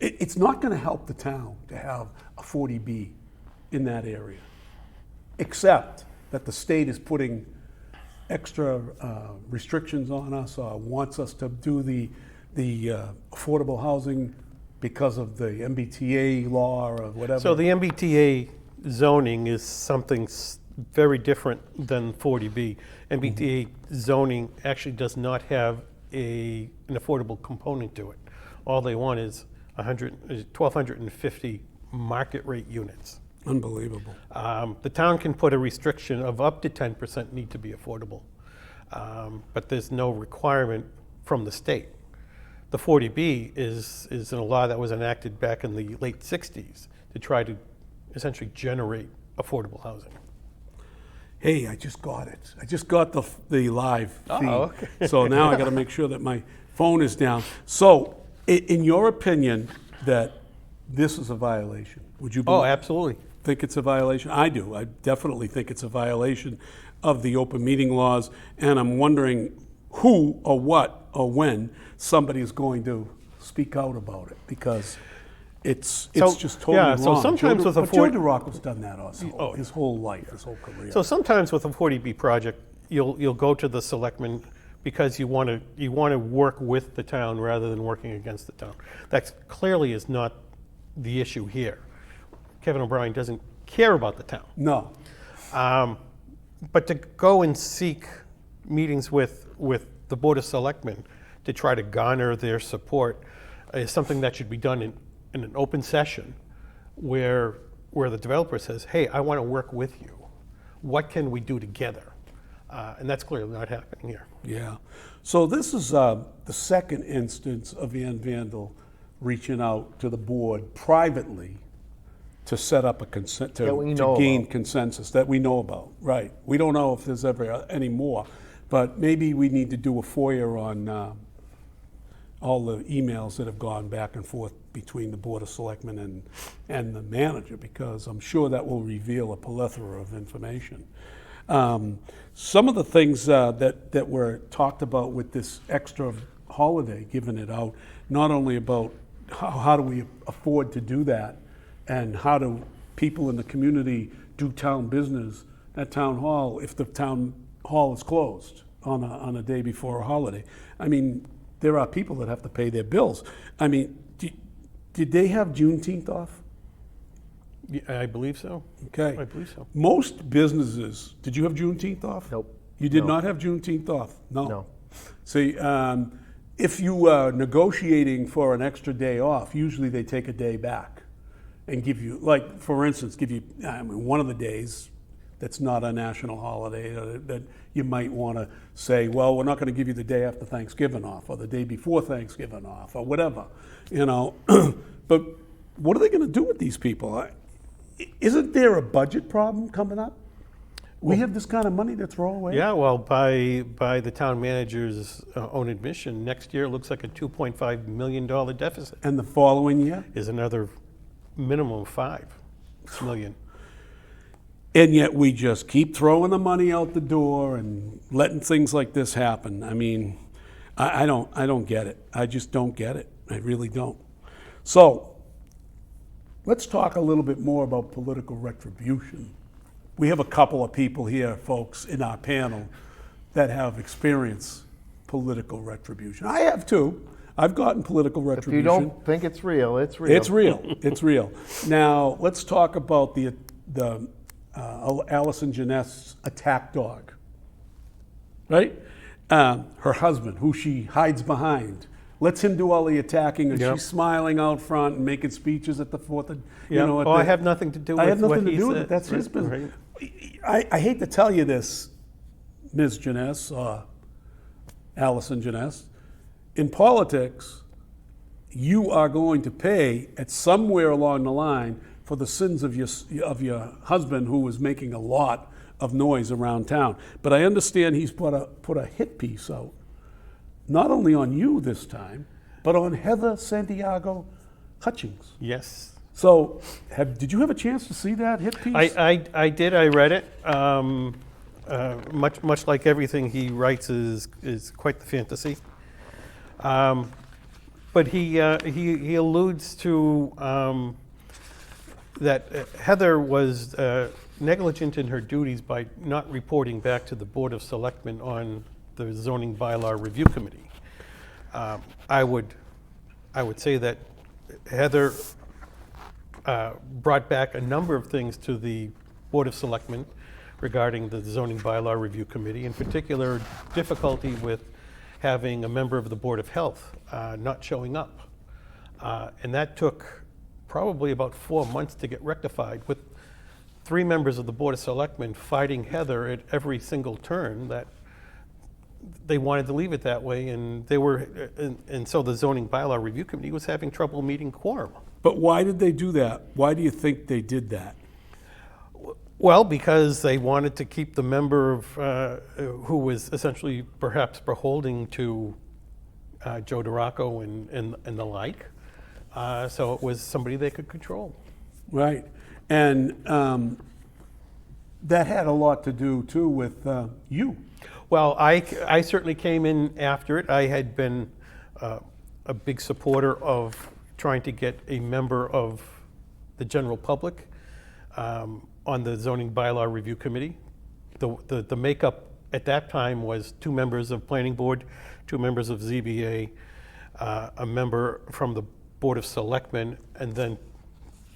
it's not going to help the town to have a 40B in that area, except that the state is putting extra restrictions on us, or wants us to do the affordable housing because of the MBTA law or whatever. So the MBTA zoning is something very different than 40B. MBTA zoning actually does not have an affordable component to it. All they want is 1,250 market rate units. Unbelievable. The town can put a restriction of up to 10% need to be affordable, but there's no requirement from the state. The 40B is a law that was enacted back in the late 60s to try to essentially generate affordable housing. Hey, I just got it. I just got the live feed. Oh, okay. So now I got to make sure that my phone is down. So, in your opinion, that this is a violation, would you Oh, absolutely. think it's a violation? I do. I definitely think it's a violation of the open meeting laws, and I'm wondering who or what or when somebody is going to speak out about it, because it's just totally wrong. So sometimes Joe with a Joe DeRocco's done that also his whole life, his whole career. So sometimes with a 40B project, you'll go to the selectmen because you want to work with the town rather than working against the town. That clearly is not the issue here. Kevin O'Brien doesn't care about the town. No. But to go and seek meetings with the Board of Selectmen to try to garner their support is something that should be done in an open session where the developer says, hey, I want to work with you. What can we do together? And that's clearly not happening here. Yeah. So this is the second instance of Ann Vandal reaching out to the board privately to set up a consent, That we to know gain about. consensus that we know about. Right. We don't know if there's ever any more, but maybe we need to do a FOIA on all the emails that have gone back and forth between the Board of Selectmen and the manager, because I'm sure that will reveal a plethora of information. Some of the things that were talked about with this extra holiday, giving it out, not only about how do we afford to do that, and how do people in the community do town business at town hall if the town hall is closed on a day before a holiday. I mean, there are people that have to pay their bills. I mean, did they have Juneteenth off? Yeah, I believe so. Okay. I believe so. Most businesses, did you have Juneteenth off? Nope. You did No. not have Juneteenth off? No. No. See, if you are negotiating for an extra day off, usually they take a day back and give you, like, for instance, give you, one of the days that's not a national holiday that you might want to say, well, we're not going to give you the day after Thanksgiving off or the day before Thanksgiving off or whatever, But what are they going to do with these people? Isn't there a budget problem coming up? We have this kind of money to throw away? Yeah, well, by the town manager's own admission, next year it looks like a $2.5 million deficit. And the following year? Is another minimum of $5 million. And yet we just keep throwing the money out the door and letting things like this happen. I mean, I don't get it. I just don't get it. I really don't. So let's talk a little bit more about political retribution. We have a couple of people here, folks, in our panel that have experienced political retribution. I have too. I've gotten political If retribution. you don't think it's real, it's real. It's real. It's real. Now let's talk about the Allison Jeunesse attack dog. Right? Her husband, who she hides behind, lets him do all the attacking, and Yep. she's smiling out front and making speeches at the 4th of, Yeah. I have nothing to do with I have nothing what to he do with said. it. That's his Right, business. right. I hate to tell you this, Ms. Jeunesse, Allison Jeunesse. In politics, you are going to pay at somewhere along the line for the sins of your husband, who was making a lot of noise around town. But I understand he's put a hit piece out, not only on you this time, but on Heather Santiago Hutchings. Yes. So, did you have a chance to see that hit piece? I did. I read it. Much like everything he writes is quite the fantasy. But he alludes to that Heather was negligent in her duties by not reporting back to the Board of Selectmen on the zoning bylaw review committee. I would say that Heather brought back a number of things to the Board of Selectmen regarding the zoning bylaw review committee, in particular difficulty with having a member of the Board of Health not showing up. And that took probably about 4 months to get rectified, with 3 members of the Board of Selectmen fighting Heather at every single turn that they wanted to leave it that way, and so the zoning bylaw review committee was having trouble meeting quorum. But why did they do that? Why do you think they did that? Well, because they wanted to keep the member of, who was essentially perhaps beholden to Joe DeRocco and the like. So it was somebody they could control. Right. And that had a lot to do, too, with you. Well, I certainly came in after it. I had been a big supporter of trying to get a member of the general public on the zoning bylaw review committee. The makeup at that time was 2 members of Planning Board, 2 members of ZBA, a member from the Board of Selectmen, and then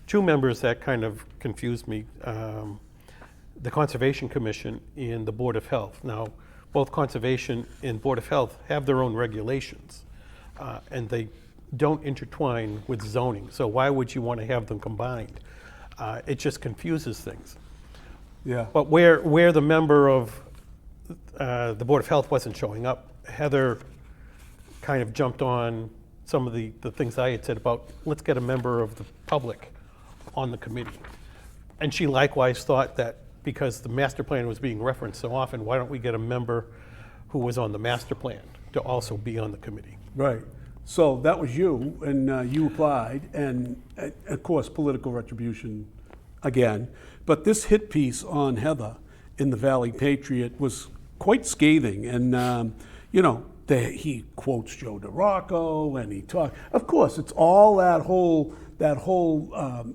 2 members that kind of confused me, the Conservation Commission and the Board of Health. Now, both Conservation and Board of Health have their own regulations, and they don't intertwine with zoning. So why would you want to have them combined? It just confuses things. Yeah. But where the member of the Board of Health wasn't showing up, Heather kind of jumped on some of the things I had said about, let's get a member of the public on the committee. And she likewise thought that because the master plan was being referenced so often, why don't we get a member who was on the master plan to also be on the committee? Right. So that was you, and you applied, and of course, political retribution again. But this hit piece on Heather in the Valley Patriot was quite scathing, and you know, he quotes Joe DeRocco, and he talked. Of course, it's all that whole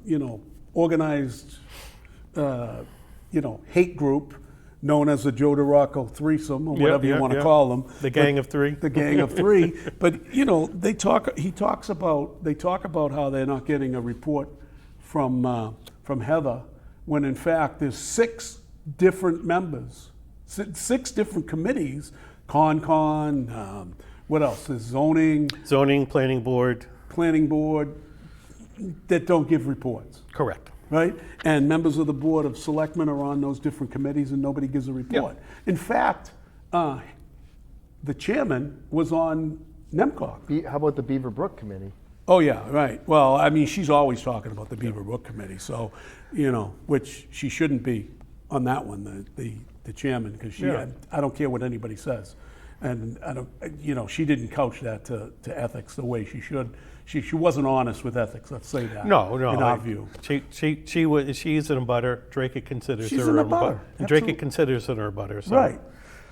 you know, organized hate group known as the Joe DeRocco threesome, or whatever you want to call them. The Gang of Three. The Gang of Three. But you know, they talk about how they're not getting a report from Heather, when in fact there's 6 different members, 6 different committees, Concon, what else? There's zoning, Planning Board. that don't give reports. Correct. Right? And members of the Board of Selectmen are on those different committees, and nobody gives a report. In fact, the chairman was on NEMCOG. How about the Beaver Brook Committee? Oh, yeah, right. Well, I mean, she's always talking about the Beaver Brook Committee, so, you know, which she shouldn't be on that one, the chairman, because I don't care what anybody says. And I don't, you know, she didn't couch that to ethics the way she should. She wasn't honest with ethics. Let's say that. No. In our view, She's an abutter. Dracut considers She's her an abutter. and Absolutely. Dracut considers her an abutter. So. right.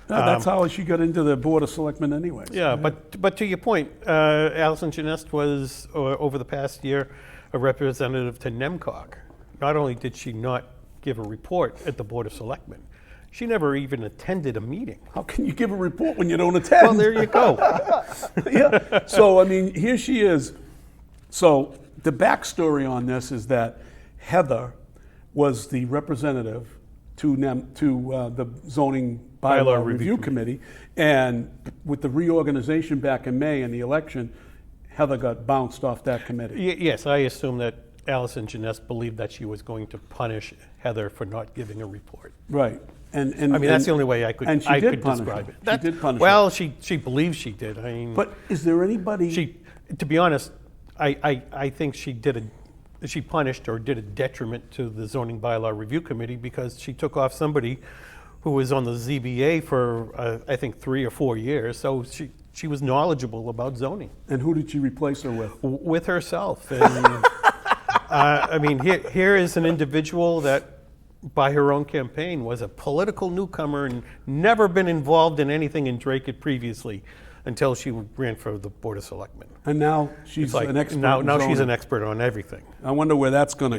That's how she got into the Board of Selectmen, anyways. Yeah, but to your point, Alison Genest was over the past year a representative to NEMCOG. Not only did she not give a report at the Board of Selectmen, she never even attended a meeting. How can you give a report when you don't attend? Well, there you go. Yeah. So, I mean, here she is. So, the backstory on this is that Heather was the representative to the Zoning Bylaw Review Committee, and with the reorganization back in May and the election, Heather got bounced off that committee. Yes, I assume that Alison Genest believed that she was going to punish Heather for not giving a report. Right. And I mean, that's the only way I could describe it. She did punish well, her. she believes she did. I mean, But is there anybody... to be honest, I think she punished or did a detriment to the Zoning Bylaw Review Committee because she took off somebody who was on the ZBA for, I think, 3 or 4 years. So she was knowledgeable about zoning. And who did she replace her with? With herself. And, I mean, here is an individual that, by her own campaign, was a political newcomer and never been involved in anything in Dracut previously until she ran for the Board of Selectmen. And now she's an expert. Now in she's zoning. an expert on everything. I wonder where that's going to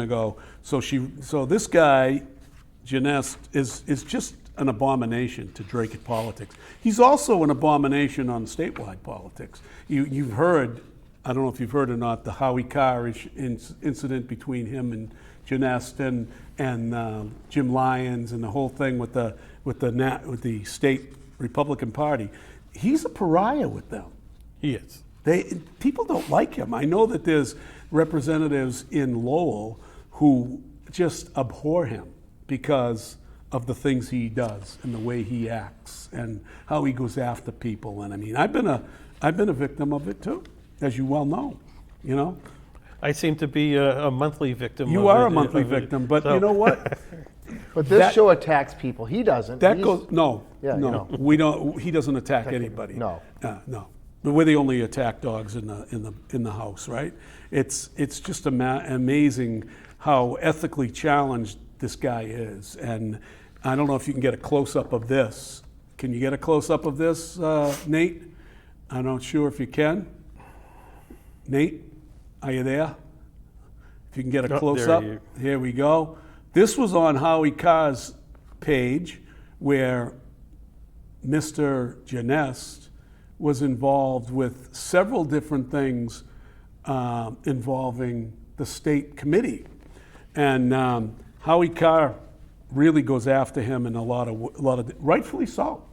go. So this guy, Genest, is just an abomination to Dracut politics. He's also an abomination on statewide politics. You've heard, I don't know if you've heard or not, the Howie Carr incident between him and Genest and Jim Lyons and the whole thing with the state Republican Party. He's a pariah with them. He is. People don't like him. I know that there's representatives in Lowell who just abhor him because of the things he does and the way he acts and how he goes after people. And I mean, I've been a victim of it too, as you well know. You know. I seem to be a monthly victim. You are a monthly victim, but you know what? But this show attacks people. He doesn't. No. Yeah, no, you know. we don't. He doesn't attack anybody. No. No. But we're the only attack dogs in the house, right? It's just amazing how ethically challenged this guy is, and I don't know if you can get a close up of this. Can you get a close up of this, Nate? I'm not sure if you can. Nate, are you there? If you can get a close up, here we go. This was on Howie Carr's page where Mr. Genest was involved with several different things involving the state committee. And Howie Carr really goes after him in a lot of rightfully so,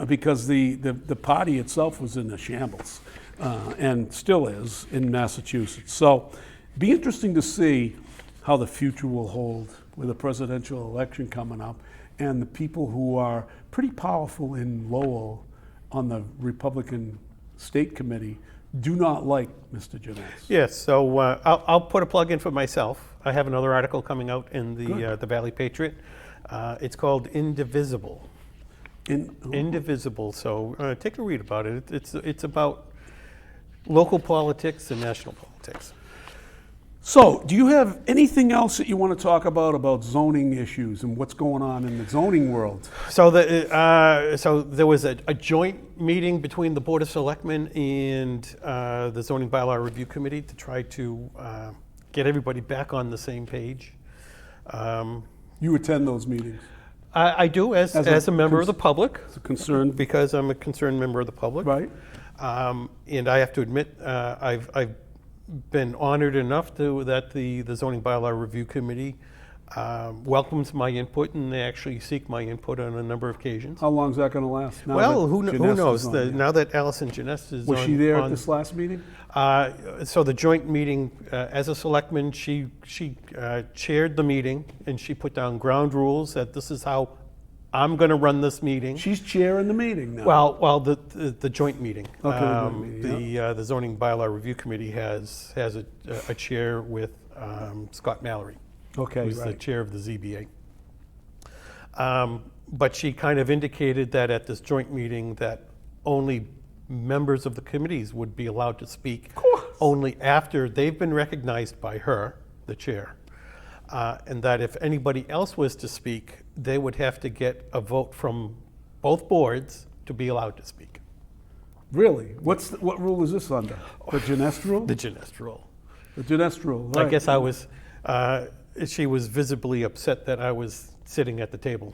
because the party itself was in a shambles, and still is in Massachusetts. So be interesting to see how the future will hold with a presidential election coming up, and the people who are pretty powerful in Lowell on the Republican State Committee do not like Mr. Genest. Yes, so I'll put a plug in for myself. I have another article coming out in the Valley Patriot. It's called Indivisible. Indivisible. So take a read about it. It's about local politics and national politics. So, do you have anything else that you want to talk about zoning issues and what's going on in the zoning world? So, so there was a joint meeting between the Board of Selectmen and the Zoning Bylaw Review Committee to try to get everybody back on the same page. You attend those meetings? I do, as a member of the public. As a concerned? Because I'm a concerned member of the public. Right. And I have to admit, I've been honored enough that the Zoning Bylaw Review Committee welcomes my input, and they actually seek my input on a number of occasions. How long is that going to last? Well, who knows? Now that Allison Genest is was she there at this last meeting? So the joint meeting, as a selectman, she chaired the meeting, and she put down ground rules that this is how I'm going to run this meeting. She's chairing the meeting now. Well, the joint meeting. Okay, the joint meeting, the Zoning Bylaw Review Committee has a chair with Scott Mallory, okay, who's right. the chair of the ZBA. But she kind of indicated that at this joint meeting that only members of the committees would be allowed to speak only after they've been recognized by her, the chair. And that if anybody else was to speak, they would have to get a vote from both boards to be allowed to speak. Really? What rule is this under? The Genest rule? The Genest rule. The Genest rule, right. I guess she was visibly upset that I was sitting at the table,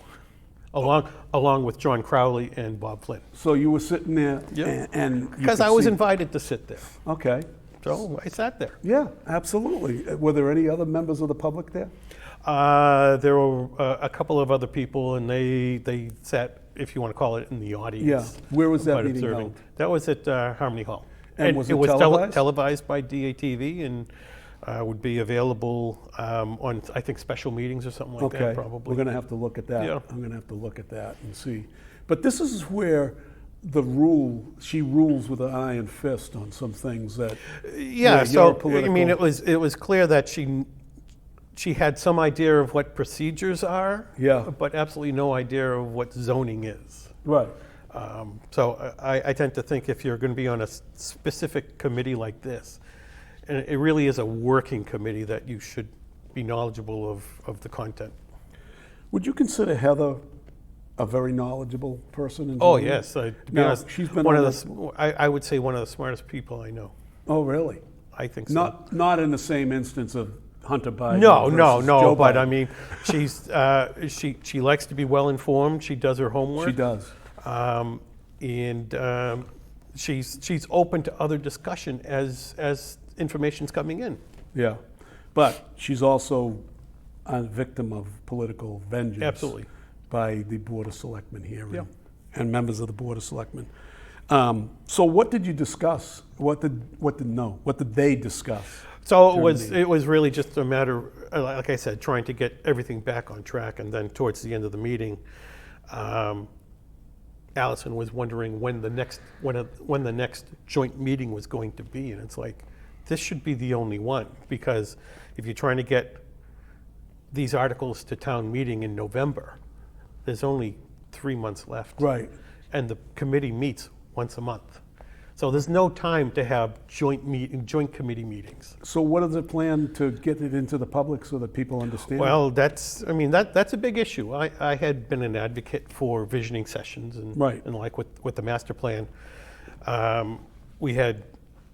along with John Crowley and Bob Flynn. So you were sitting there, Yeah. and Because I was invited to sit there. Okay. So I sat there. Yeah, absolutely. Were there any other members of the public there? There were a couple of other people, and they sat, if you want to call it, in the audience. Yeah. Where was that but meeting observing. held? That was at Harmony Hall. And was it televised? Televised by DATV, and would be available on, I think, special meetings or something like that, probably. We're going to have to look at that. Yeah. I'm going to have to look at that and see. But this is where she rules with an iron fist on some things that. Yeah, you're so political. I mean, it was clear that she had some idea of what procedures are, Yeah. but absolutely no idea of what zoning is. Right. So I tend to think if you're going to be on a specific committee like this, and it really is a working committee, that you should be knowledgeable of the content. Would you consider Heather a very knowledgeable person? Oh yes, to be Now, honest, she's been one on of I would say one of the smartest people I know. Oh, really? I think so. Not in the same instance of Hunter Biden. No, versus Joe but Biden. I mean, she likes to be well informed. She does her homework. She does. And she's open to other discussion as information's coming in. Yeah, but she's also a victim of political vengeance. Absolutely. By the Board of Selectmen here Yeah. and members of the Board of Selectmen. So what did you discuss? What did they discuss? So it was really just a matter, like I said, trying to get everything back on track, and then towards the end of the meeting, Allison was wondering when the next joint meeting was going to be, and it's like, this should be the only one, because if you're trying to get these articles to town meeting in November, there's only 3 months left. Right. And the committee meets once a month. So there's no time to have joint committee meetings. So what is the plan to get it into the public so that people understand? Well, that's a big issue. I had been an advocate for visioning sessions, and, Right. and like with the master plan, we had,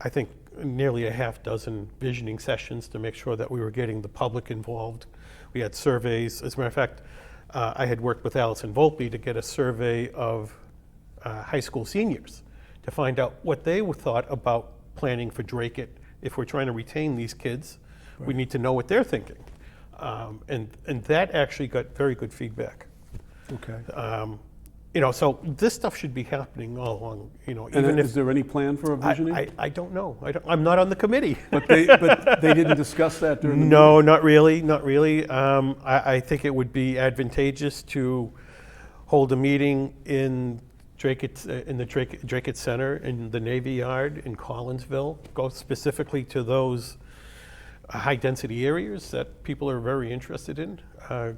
I think, nearly a half dozen visioning sessions to make sure that we were getting the public involved. We had surveys. As a matter of fact, I had worked with Allison Volpe to get a survey of high school seniors to find out what they thought about planning for Dracut. If we're trying to retain these kids, we need to know what they're thinking. And that actually got very good feedback. Okay. So this stuff should be happening all along. And is there any plan for a visioning? I don't know. I'm not on the committee. But they didn't discuss that during the No, not really, not really. I think it would be advantageous to hold a meeting in the Dracut Center in the Navy Yard in Collinsville. Go specifically to those high-density areas that people are very interested in.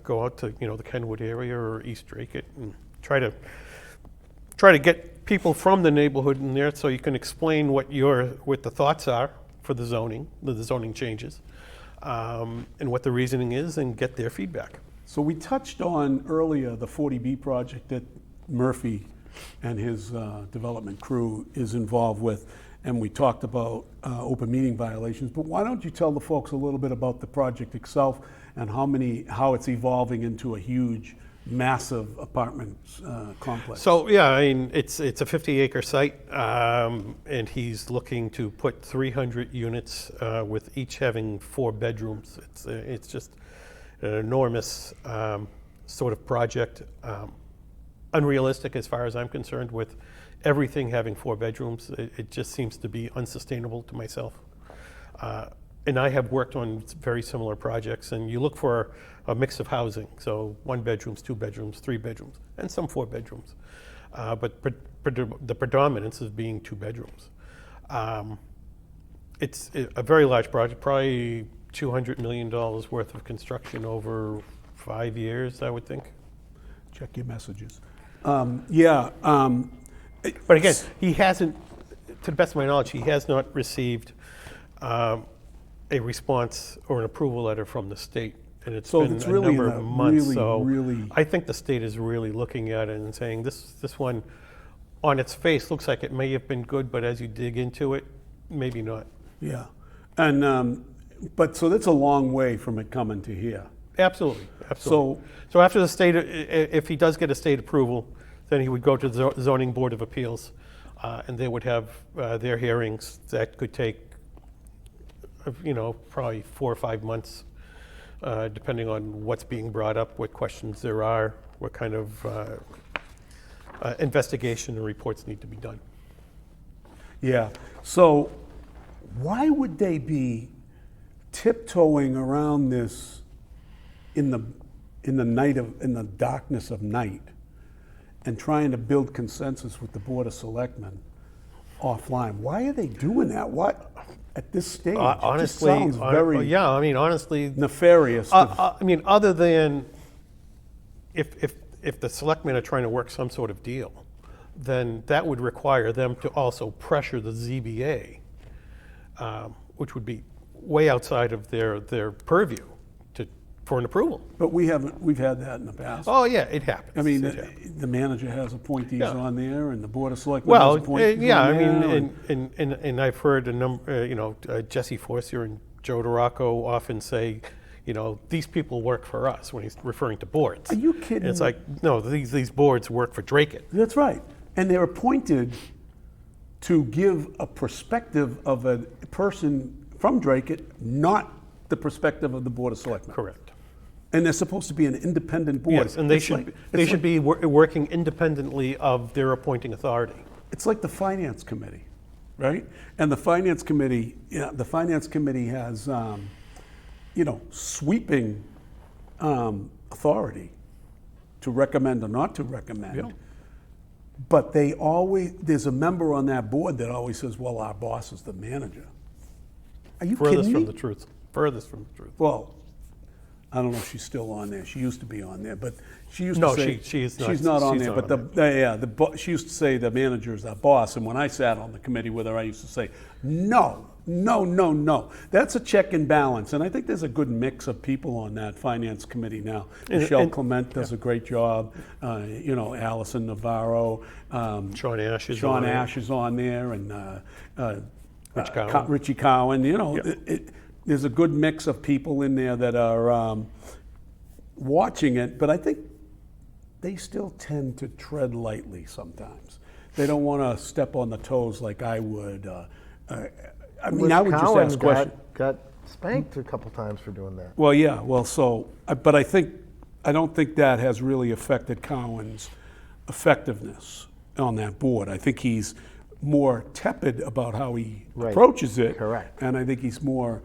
Go out to the Kenwood area or East Dracut and try to get people from the neighborhood in there, so you can explain what the thoughts are for the zoning changes, and what the reasoning is, and get their feedback. So we touched on earlier the 40B project that Murphy and his development crew is involved with, and we talked about open meeting violations. But why don't you tell the folks a little bit about the project itself and how it's evolving into a huge, massive apartment complex? So yeah, I mean it's a 50-acre site, and he's looking to put 300 units with each having 4 bedrooms. It's just an enormous sort of project. Unrealistic as far as I'm concerned, with everything having 4 bedrooms. It just seems to be unsustainable to myself. And I have worked on very similar projects, and you look for a mix of housing. So 1 bedrooms, 2 bedrooms, 3 bedrooms, and some 4 bedrooms. But the predominance is being 2 bedrooms. It's a very large project, probably $200 million worth of construction over 5 years, I would think. Check your messages. But again, he hasn't, to the best of my knowledge, he has not received a response or an approval letter from the state. And it's So been it's a really number in of a months. really, So really- I think the state is really looking at it and saying, this one, on its face, looks like it may have been good, but as you dig into it, maybe not. Yeah. And, but so that's a long way from it coming to here. Absolutely. So after the state, if he does get a state approval, then he would go to the zoning board of appeals, and they would have their hearings that could take, probably 4 or 5 months, depending on what's being brought up, what questions there are, what kind of investigation and reports need to be done. Yeah. So why would they be tiptoeing around this in the darkness of night and trying to build consensus with the Board of Selectmen offline? Why are they doing that? What at this stage? Honestly, it just sounds very honestly, nefarious. other than if the selectmen are trying to work some sort of deal, then that would require them to also pressure the ZBA, which would be way outside of their purview for an approval. But we've had that in the past. Oh yeah, it happens. I mean, It happens. the manager has appointees Yeah. on there, and the Board of Selectmen has appointees yeah, on I there. mean, and I've heard a number, Jesse Forcier and Joe DeRocco often say, these people work for us, when he's referring to boards. Are you kidding And it's me? like, no, these boards work for Dracut. That's right. And they're appointed to give a perspective of a person from Dracut, not the perspective of the Board of Selectmen. Correct. And they're supposed to be an independent board. Yes, and they It's should like- be working independently of their appointing authority. It's like the Finance Committee, right? And the Finance Committee has, sweeping authority to recommend or not to recommend. Yeah. But there's a member on that board that always says, well, our boss is the manager. Are you Furthest kidding from me? the truth. Furthest from the truth. Well, I don't know if she's still on there. She used to be on there, but she used No, to say she is not. She's not on She's there. not But on she used to say the manager is our boss. And when I sat on the committee with her, I used to say, no. That's a check and balance. And I think there's a good mix of people on that finance committee now. Michelle Clement does a great job. Allison Navarro. Sean Ash is Sean on it. Ash is on there, and Rich Cowan. Richie Cowan. There's a good mix of people in there that are watching it, but I think they still tend to tread lightly sometimes. They don't want to step on the toes like I would. I mean, I would just Cowan ask questions. got spanked a couple times for doing that. Well, yeah, well, so, but I don't think that has really affected Cowan's effectiveness on that board. I think he's more tepid about how he approaches it. Correct. And I think he's more,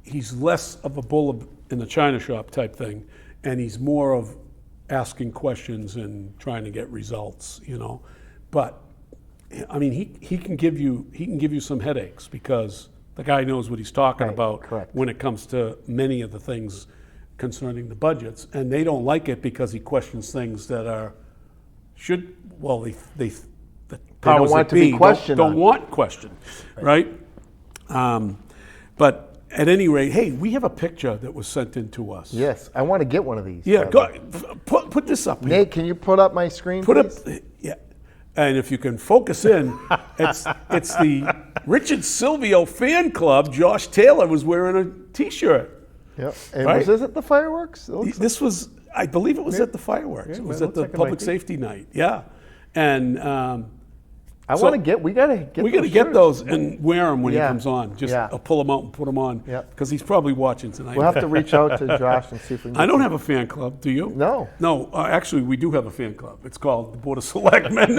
he's less of a bull in the china shop type thing, and he's more of asking questions and trying to get results, you know. But I mean, he can give you some headaches because the guy knows what he's talking about correct. when it comes to many of the things concerning the budgets, and they don't like it because he questions things that are the powers want that to be be questioned don't on. want questioned, right? But at any rate, hey, we have a picture that was sent in to us. Yes, I want to get one of these. Yeah, by the go, way. put this up here. Nate, can you put up my screen, Put please? up, yeah. And if you can focus in, it's the Richard Silvio fan club. Josh Taylor was wearing a T-shirt. Yep. And Right? was this at the fireworks? It looks This was, I believe it was at the fireworks. It was it at looks the like it might public be. safety night. Yeah, and I so- want to get. We gotta get. we got to those get shirts. those and wear them when Yeah. he comes on. Just Yeah. I'll pull them out and put them on Yep. because he's probably watching tonight. We'll have to reach out to Josh and see if we can. I get don't some- have a fan club. Do you? No. No, actually, we do have a fan club. It's called the Board of Selectmen.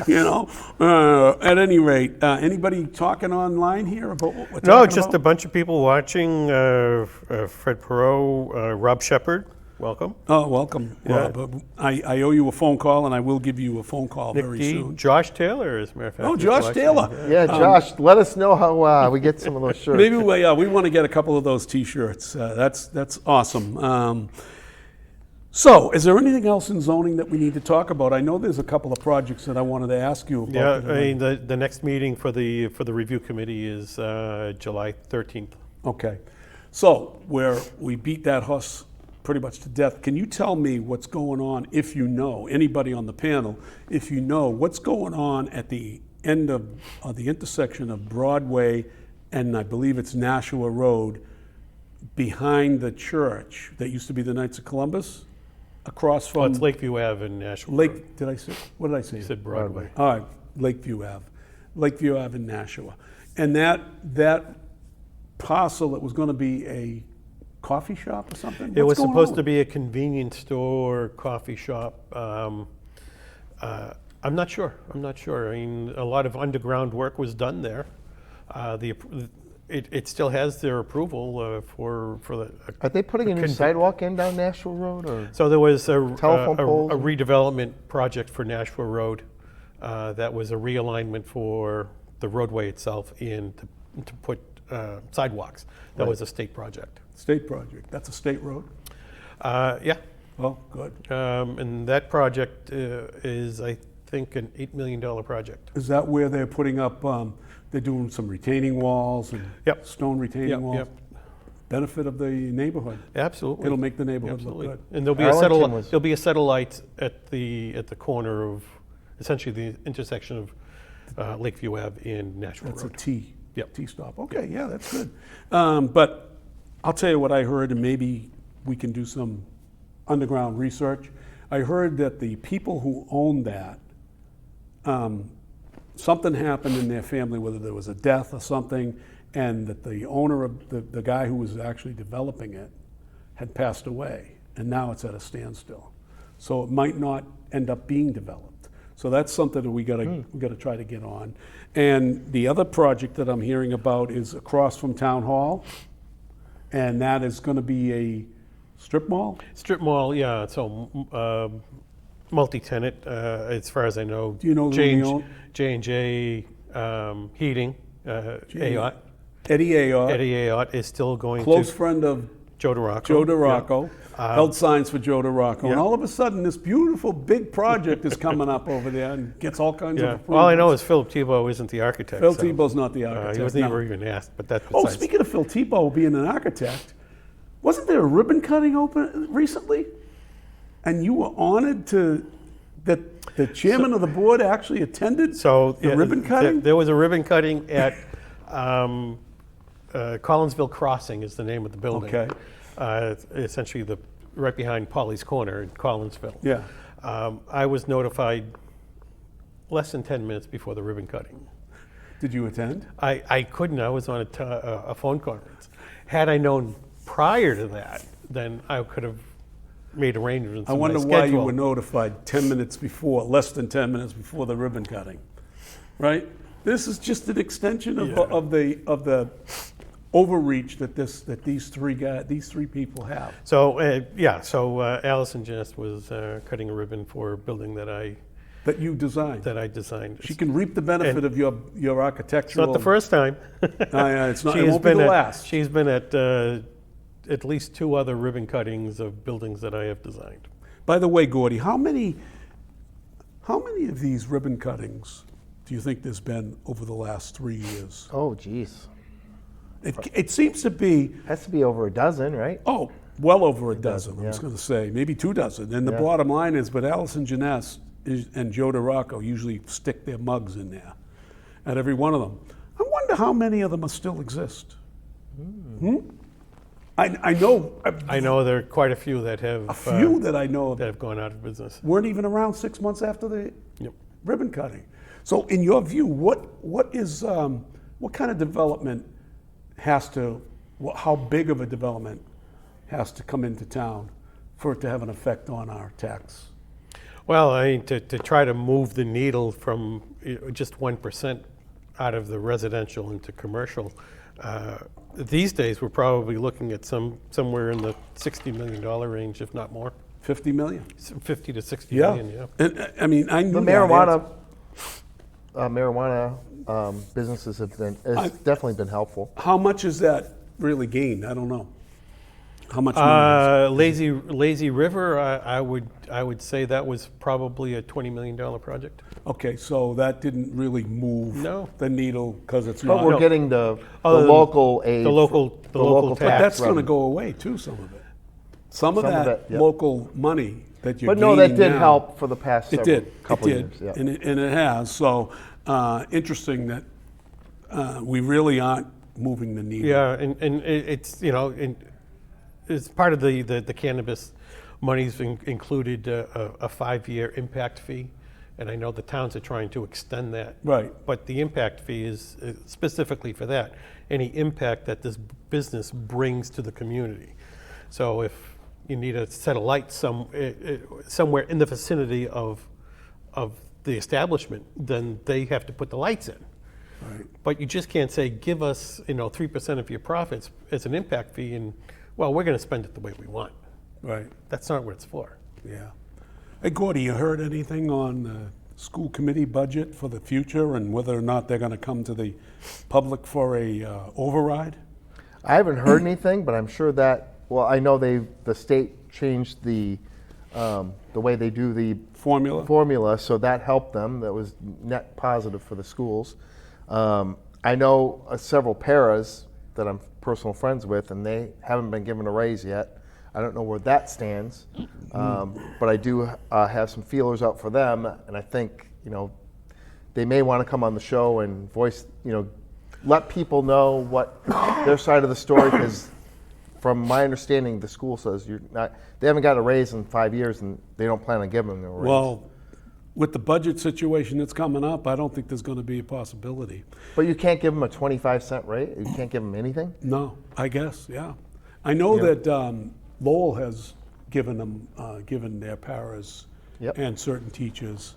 You know. At any rate, anybody talking online here about what we're talking No, about? just a bunch of people watching. Fred Perot, Rob Shepard, welcome. Oh, welcome, Yeah. Rob. I owe you a phone call, and I will give you a phone call Nick very D, soon. Josh Taylor, as a matter of fact. Oh, is Josh watching. Taylor. Yeah, Josh, let us know how we get some of those shirts. Maybe we want to get a couple of those T-shirts. That's awesome. So, is there anything else in zoning that we need to talk about? I know there's a couple of projects that I wanted to ask you about. Yeah, I mean, the next meeting for the review committee is July 13th. Okay. So, where we beat that horse pretty much to death, can you tell me what's going on, if you know, anybody on the panel, if you know, what's going on at the end of the intersection of Broadway and I believe it's Nashua Road, behind the church that used to be the Knights of Columbus, across Well, from it's Lakeview Ave in Nashua. Road. Lake, did I say, what did I say? You said Broadway. All right, Lakeview Ave in Nashua. And that parcel that was going to be a coffee shop or something? It was What's going supposed on? to be a convenience store, coffee shop. I'm not sure. I mean, a lot of underground work was done there. It still has their approval for the. Are they putting a new sidewalk in down Nashua Road, or? So there was a Telephone poles? a redevelopment project for Nashua Road that was a realignment for the roadway itself and to put sidewalks. That was a state project. State project. That's a state road? Yeah. Oh, good. And that project is, I think, an $8 million project. Is that where they're putting up, they're doing some retaining walls and Yep. stone retaining Yep, walls? yep. Benefit of the neighborhood. Absolutely. It'll make the neighborhood Absolutely. look good. And there'll be Arlington there'll be a satellite at the corner of essentially the intersection of Lakeview Ave and Nashua That's a Road. T. Yep. T stop. Okay, yeah, that's good. But I'll tell you what I heard, and maybe we can do some underground research. I heard that the people who own that, something happened in their family, whether there was a death or something, and that the owner of the guy who was actually developing it had passed away, and now it's at a standstill. So it might not end up being developed. So that's something that we gotta try to get on. And the other project that I'm hearing about is across from Town Hall, and that is gonna be a strip mall? Strip mall, yeah. So multi-tenant, as far as I know. Do you know who they own? J&J Heating, Ayotte. Eddie Ayotte, Eddie Ayotte is still going close to friend of Joe DeRocco. Joe DeRocco, held signs for Joe DeRocco, yeah. and all of a sudden this beautiful big project is coming up over there and gets all kinds of Yeah. approvals. All I know is Phil Thibault isn't the architect. Phil so, Thibault's not the architect. he wasn't no. even asked, but that's Oh, besides. speaking of Phil Thibault being an architect, wasn't there a ribbon cutting open recently? And you were honored that the chairman of the board actually attended the yeah, ribbon cutting? There was a ribbon cutting at Collinsville Crossing is the name of the building. Okay. Essentially, right behind Polly's Corner in Collinsville. Yeah. I was notified less than 10 minutes before the ribbon cutting. Did you attend? I couldn't. I was on a phone conference. Had I known prior to that, then I could have made arrangements. I in my wonder why you schedule. were notified 10 minutes before, less than 10 minutes before the ribbon cutting, right? This is just an extension of the overreach that these three people have. So Allison Jess was cutting a ribbon for a building that I That you designed. She can reap the benefit of your It's architectural. not the first time. It's not. She It has won't be been the at- last. She's been at least 2 other ribbon cuttings of buildings that I have designed. By the way, Gordy, how many of these ribbon cuttings do you think there's been over the last 3 years? Oh, geez. It seems to be, Has to be over a dozen, right? well over a dozen, I was yeah. going to say, maybe 2 dozen. And the Yeah. bottom line is, but Allison Janess and Joe DeRocco usually stick their mugs in there at every one of them. I wonder how many of them still exist. I know I know there are quite a few that have a few that I know of that have gone out of business. weren't even around 6 months after the Yep. ribbon cutting. So, in your view, what kind of development how big of a development has to come into town for it to have an effect on our tax? Well, I mean, to try to move the needle from just 1% out of the residential into commercial, these days we're probably looking at somewhere in the $60 million range, if not more. 50 million. 50 to 60 million, yeah. And, I mean, I knew The that marijuana businesses has definitely been helpful. How much is that really gained? I don't know. How much money is Lazy River, I would say that was probably a $20 million project. it? Okay, so that didn't really move No. the needle because it's But not. we're getting the Other than local aid. the local local tax. But that's going to revenue. go away too, some of it. Some of Some of that it, yep. local money that you're But no, that gaining did now- help for the past It several, did. couple it years. did. Yeah. And it has. So interesting that we really aren't moving the needle. Yeah, and it's, it's part of the cannabis money's included a 5-year impact fee, and I know the towns are trying to extend that. Right. But the impact fee is specifically for that, any impact that this business brings to the community. So if you need a set of lights somewhere in the vicinity of the establishment, then they have to put the lights in. Right. But you just can't say, give us 3% of your profits as an impact fee, and well, we're going to spend it the way we want. Right. That's not what it's for. Yeah. Hey, Gordy, you heard anything on the school committee budget for the future and whether or not they're going to come to the public for a override? I haven't heard anything, but I'm sure that, well, I know the state changed the way they do the Formula? so that helped them. That was net positive for the schools. I know several paras that I'm personal friends with, and they haven't been given a raise yet. I don't know where that stands, but I do have some feelers out for them, and I think they may want to come on the show and voice, let people know what their side of the story. Because from my understanding, the school says they haven't got a raise in 5 years, and they don't plan on giving them a raise. Well, with the budget situation that's coming up, I don't think there's going to be a possibility. But you can't give them a 25-cent rate. You can't give them anything. No, I guess, yeah. I know that Lowell has given their paras Yep. and certain teachers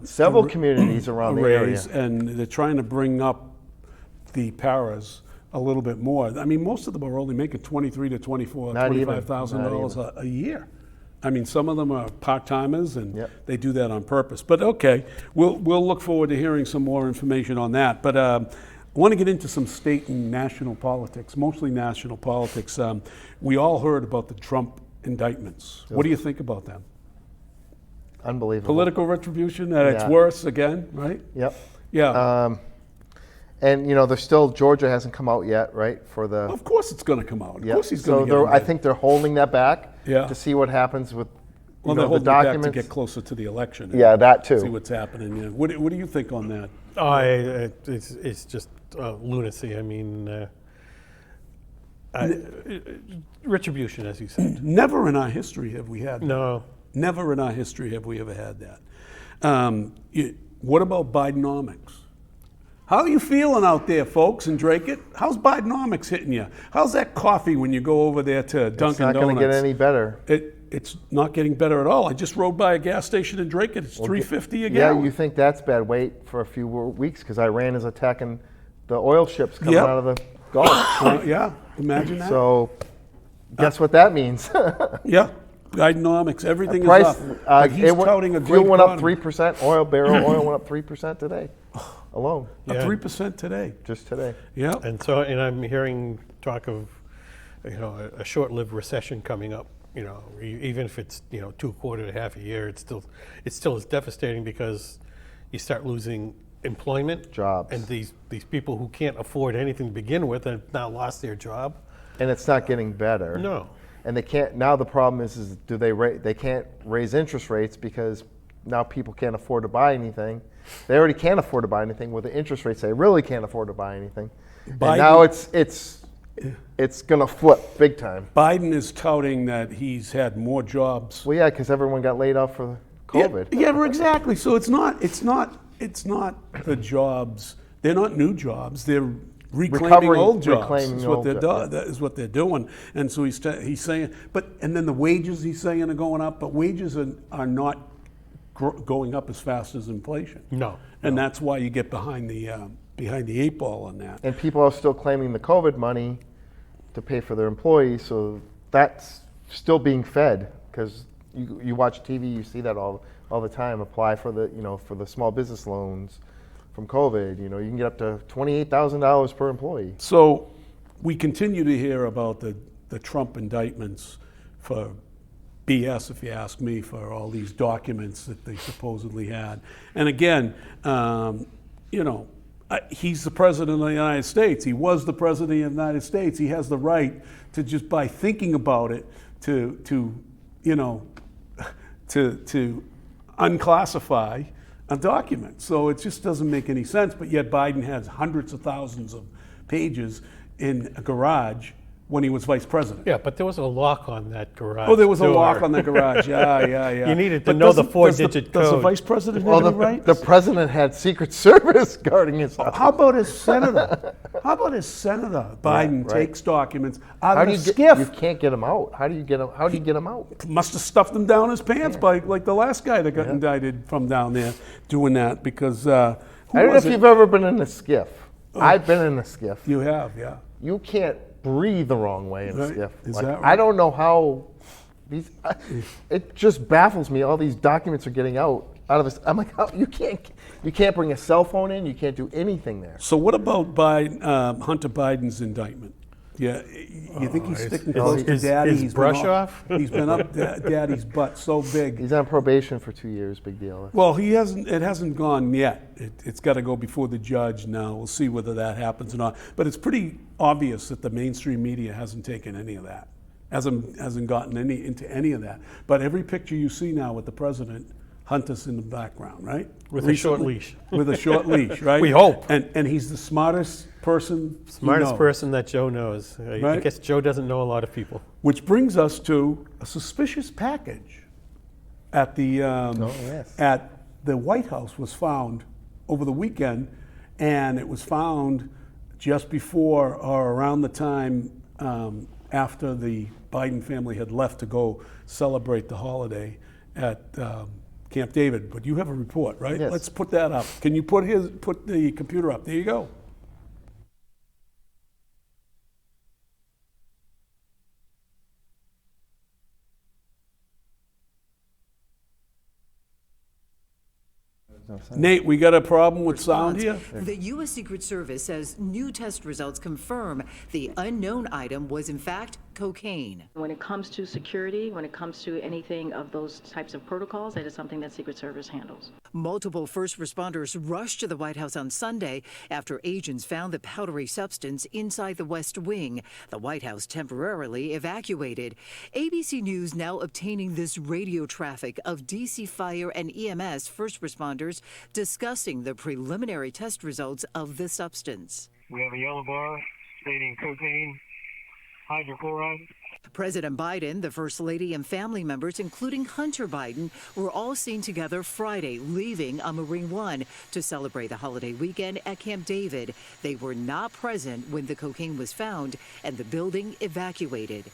Several communities around a the area. raise, and they're trying to bring up the paras a little bit more. I mean, most of them are only making $23,000 to $24,000, Not even. $25,000 a year. I mean, some of them are part-timers, and Yep. they do that on purpose. But okay, we'll look forward to hearing some more information on that. But I want to get into some state and national politics, mostly national politics. We all heard about the Trump indictments. What do you think about them? Unbelievable. Political retribution at its Yeah. worst again, right? Yep. Yeah. And there's still, Georgia hasn't come out yet, right? For the Of course it's going to come out. Of Yep. course he's So going to get I think they're holding that back Yeah. to see what happens with well, they're the holding it back to documents. get closer to the election. Yeah, that too. See what's happening. Yeah. What do you think on that? It's just lunacy. I mean, Retribution, as you said. Never in our history have we had that. No. Never in our history have we ever had that. What about Bidenomics? How are you feeling out there, folks, in Dracut? How's Bidenomics hitting you? How's that coffee when you go over there to Dunkin' Donuts? It's not going to get any better. It's not getting better at all. I just rode by a gas station in Dracut. It's $3.50 a gallon. Yeah, you think that's bad. Wait for a few weeks because Iran is attacking the oil ships coming out of the Gulf. Yeah, imagine that. So guess what that means? Yeah, Bidenomics, everything is Price, up. But he's touting a great fuel went up economy. 3%. Oil went up 3% today alone. Up 3% today. Just today. Yeah. And I'm hearing talk of, a short-lived recession coming up. Even if it's 2 quarters to half a year, it's still as devastating because you start losing employment, jobs, and these people who can't afford anything to begin with have now lost their job. And it's not getting better. No. And they can't. Now the problem is they can't raise interest rates because now people can't afford to buy anything. They already can't afford to buy anything. With the interest rates, they really can't afford to buy anything. And now it's going to flip big time. Biden is touting that he's had more jobs. Well, yeah, because everyone got laid off for COVID. Yeah, exactly. So it's not the jobs. They're not new jobs. They're reclaiming old jobs. Is what they're doing. And so he's saying, and then the wages he's saying are going up, but wages are not going up as fast as inflation. No. And that's why you get behind the 8 ball on that. And people are still claiming the COVID money to pay for their employees, so that's still being fed because you watch TV, you see that all the time. Apply for the small business loans from COVID. You can get up to $28,000 per employee. So we continue to hear about the Trump indictments for BS, if you ask me, for all these documents that they supposedly had. And again, he's the president of the United States. He was the president of the United States. He has the right to just by thinking about it to unclassify a document. So it just doesn't make any sense. But yet Biden has hundreds of thousands of pages in a garage when he was vice president. Yeah, but there was a lock on that garage. Oh, there was a lock on the garage. Yeah. You needed to know the 4-digit code. Does the vice president have any rights? The president had Secret Service guarding his house. How about his senator? Biden takes documents out of a skiff. You can't get them out. How do you get them out? Must have stuffed them down his pants by like the last guy that got indicted from down there doing that because I don't know if you've ever been in a skiff. I've been in a skiff. You have, yeah. You can't breathe the wrong way in a skiff. Is that right? I don't know how it just baffles me. All these documents are getting out of us. I'm like, you can't bring a cell phone in. You can't do anything there. So what about Hunter Biden's indictment? Yeah, you think he's sticking close to Daddy? His brush off? He's been up Daddy's butt so big. He's on probation for 2 years. Big deal. Well, it hasn't gone yet. It's got to go before the judge now. We'll see whether that happens or not. But it's pretty obvious that the mainstream media hasn't taken any of that, hasn't gotten into any of that. But every picture you see now with the president, Hunter's in the background, right? With a short leash. With a short leash, right? We hope. And he's the smartest person. Person that Joe knows. I guess Joe doesn't know a lot of people. Which brings us to a suspicious package at the at the White House was found over the weekend, and it was found just before or around the time after the Biden family had left to go celebrate the holiday at Camp David. But you have a report, right? Yes. Let's put that up. Can you put the computer up? There you go. Nate, we got a problem with sound here? The U.S. Secret Service says new test results confirm the unknown item was in fact cocaine. When it comes to security, when it comes to anything of those types of protocols, that is something that Secret Service handles. Multiple first responders rushed to the White House on Sunday after agents found the powdery substance inside the West Wing. The White House temporarily evacuated. ABC News now obtaining this radio traffic of D.C. Fire and EMS first responders discussing the preliminary test results of the substance. We have a yellow bar stating cocaine. hydrochloride. President Biden, the First Lady, and family members, including Hunter Biden, were all seen together Friday, leaving a Marine One to celebrate the holiday weekend at Camp David. They were not present when the cocaine was found and the building evacuated.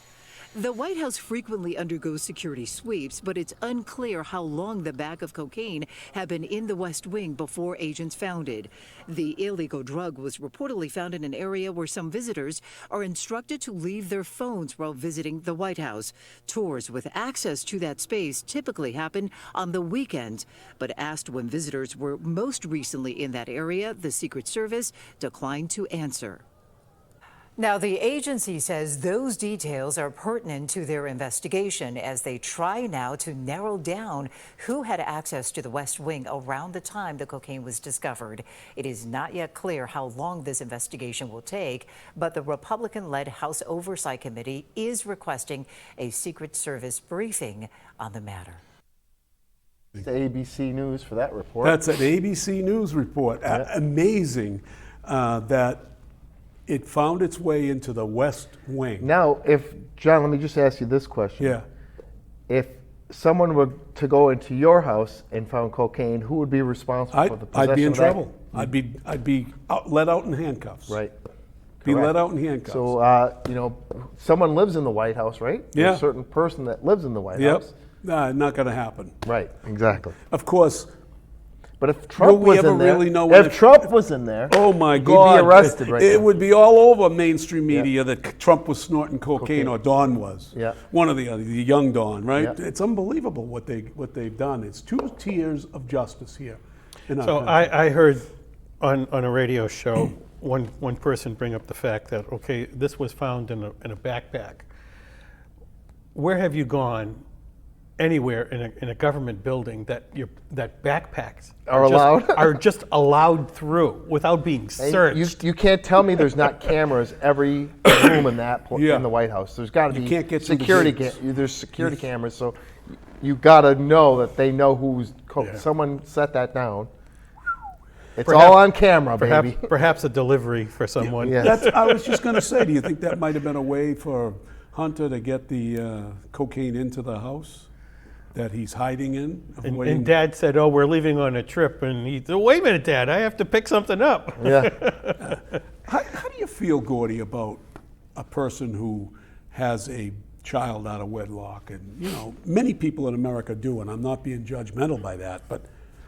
The White House frequently undergoes security sweeps, but it's unclear how long the bag of cocaine had been in the West Wing before agents found it. The illegal drug was reportedly found in an area where some visitors are instructed to leave their phones while visiting the White House. Tours with access to that space typically happen on the weekends, but asked when visitors were most recently in that area, the Secret Service declined to answer. Now, the agency says those details are pertinent to their investigation as they try now to narrow down who had access to the West Wing around the time the cocaine was discovered. It is not yet clear how long this investigation will take, but the Republican-led House Oversight Committee is requesting a Secret Service briefing on the matter. It's ABC News for that report. That's an ABC News report. Amazing that it found its way into the West Wing. Now, John, let me just ask you this question. Yeah. If someone were to go into your house and found cocaine, who would be responsible for the possession I'd be in of that? trouble. I'd be let out in handcuffs. Right. Be Correct. let out in handcuffs. So, someone lives in the White House, right? Yeah. There's a certain person that lives in the White Yep. House. Not going to happen. Right, exactly. Of course. But if Trump we was ever in there, really know when if Trump was in there, Oh my he'd God! be arrested right It now. would be all over mainstream media that Trump was snorting cocaine, or Don was. Yeah. One of the other, the young Don, right? Yeah. It's unbelievable what they've done. It's 2 tiers of justice here. In our So country. I heard on a radio show one person bring up the fact that, okay, this was found in a backpack. Where have you gone anywhere in a government building that backpacks Are allowed? are just allowed through without being Hey, searched? You can't tell me there's not cameras every room in Yeah. in the White House. There's got to be can't get through the security. gates. There's security cameras, so you got to know that they know who's. Yeah. Someone set that down. It's all on camera, baby. Perhaps a delivery for someone. Yeah. I was just going to say, do you think that might have been a way for Hunter to get the cocaine into the house that he's hiding in? And Dad said, "Oh, we're leaving on a trip," and he said, "Wait a minute, Dad, I have to pick something up." Yeah. How do you feel, Gordy, about a person who has a child out of wedlock? And, many people in America do, and I'm not being judgmental by that, but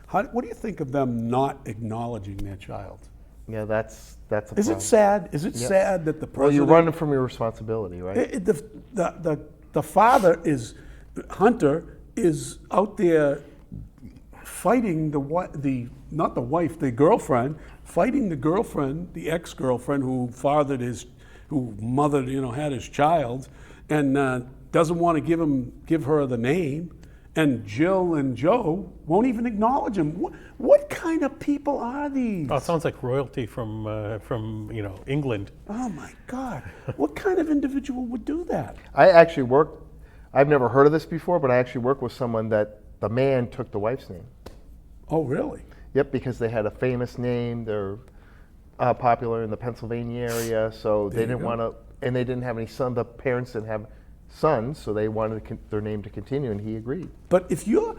what do you think of them not acknowledging their child? Yeah, that's a Is problem. it sad? Is it sad that the president... Well, you're running from your responsibility, right? The father is... Hunter is out there fighting not the wife, the girlfriend, fighting the girlfriend, the ex-girlfriend who mothered, had his child, and doesn't want to give her the name. And Jill and Joe won't even acknowledge him. What kind of people are these? Oh, it sounds like royalty from England. Oh my God! What kind of individual would do that? I've never heard of this before, but I actually work with someone that the man took the wife's name. Oh, really? Yep, because they had a famous name. They're popular in the Pennsylvania area, so they didn't want to, and they didn't have any son. The parents didn't have sons, so they wanted their name to continue, and he agreed. But if you're,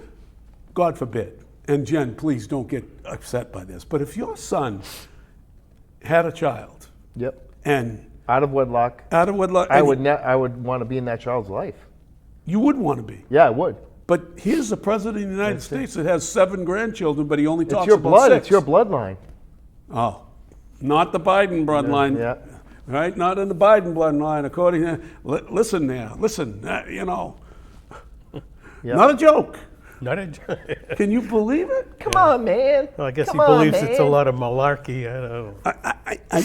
God forbid, and Jen, please don't get upset by this, but if your son had a child, Yep. and Out of wedlock. I would want to be in that child's life. You would want to be. Yeah, I would. But here's the president of the United States that has 7 grandchildren, but he only talks It's your about blood. 6. It's your bloodline. Oh, not the Biden bloodline. Yeah. Right? Not in the Biden bloodline, according to... Listen, not a joke. Not a. Can you believe it? Come on, man. Well, I guess Come he believes on, it's a man. lot of malarkey. I don't know.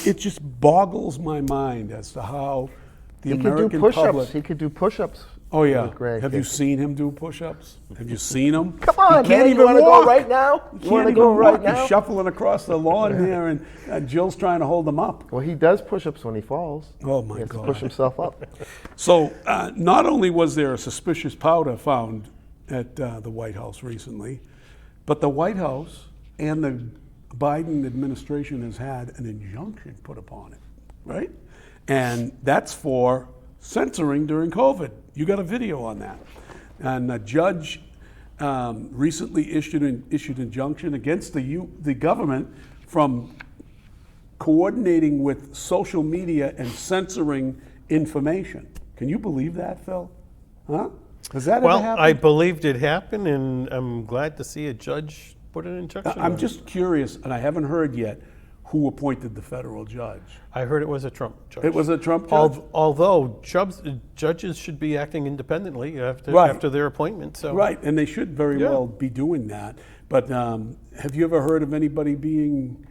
It just boggles my mind as to how the He could do American push-ups. public... He could do push-ups. Oh, yeah. with Greg. Have you seen him do push-ups? Have you seen him? Come on, He can't man. even You want to go walk. right now? He You want to can't go even right walk. now? He's shuffling across the lawn here, and Jill's trying to hold him up. Well, he does push-ups when he falls. Oh, my He has God. to push himself up. So not only was there a suspicious powder found at the White House recently, but the White House and the Biden administration has had an injunction put upon it, right? And that's for censoring during COVID. You got a video on that. And a judge recently issued an injunction against the government from coordinating with social media and censoring information. Can you believe that, Phil? Huh? Has that ever happened? Well, I believed it happened, and I'm glad to see a judge put an injunction on I'm it. just curious, and I haven't heard yet who appointed the federal judge. I heard it was a Trump judge. It was a Trump judge? Although judges should be acting independently after, Right. after their appointment. So. Right, and they should very Yeah. well be doing that. But have you ever heard of anybody being,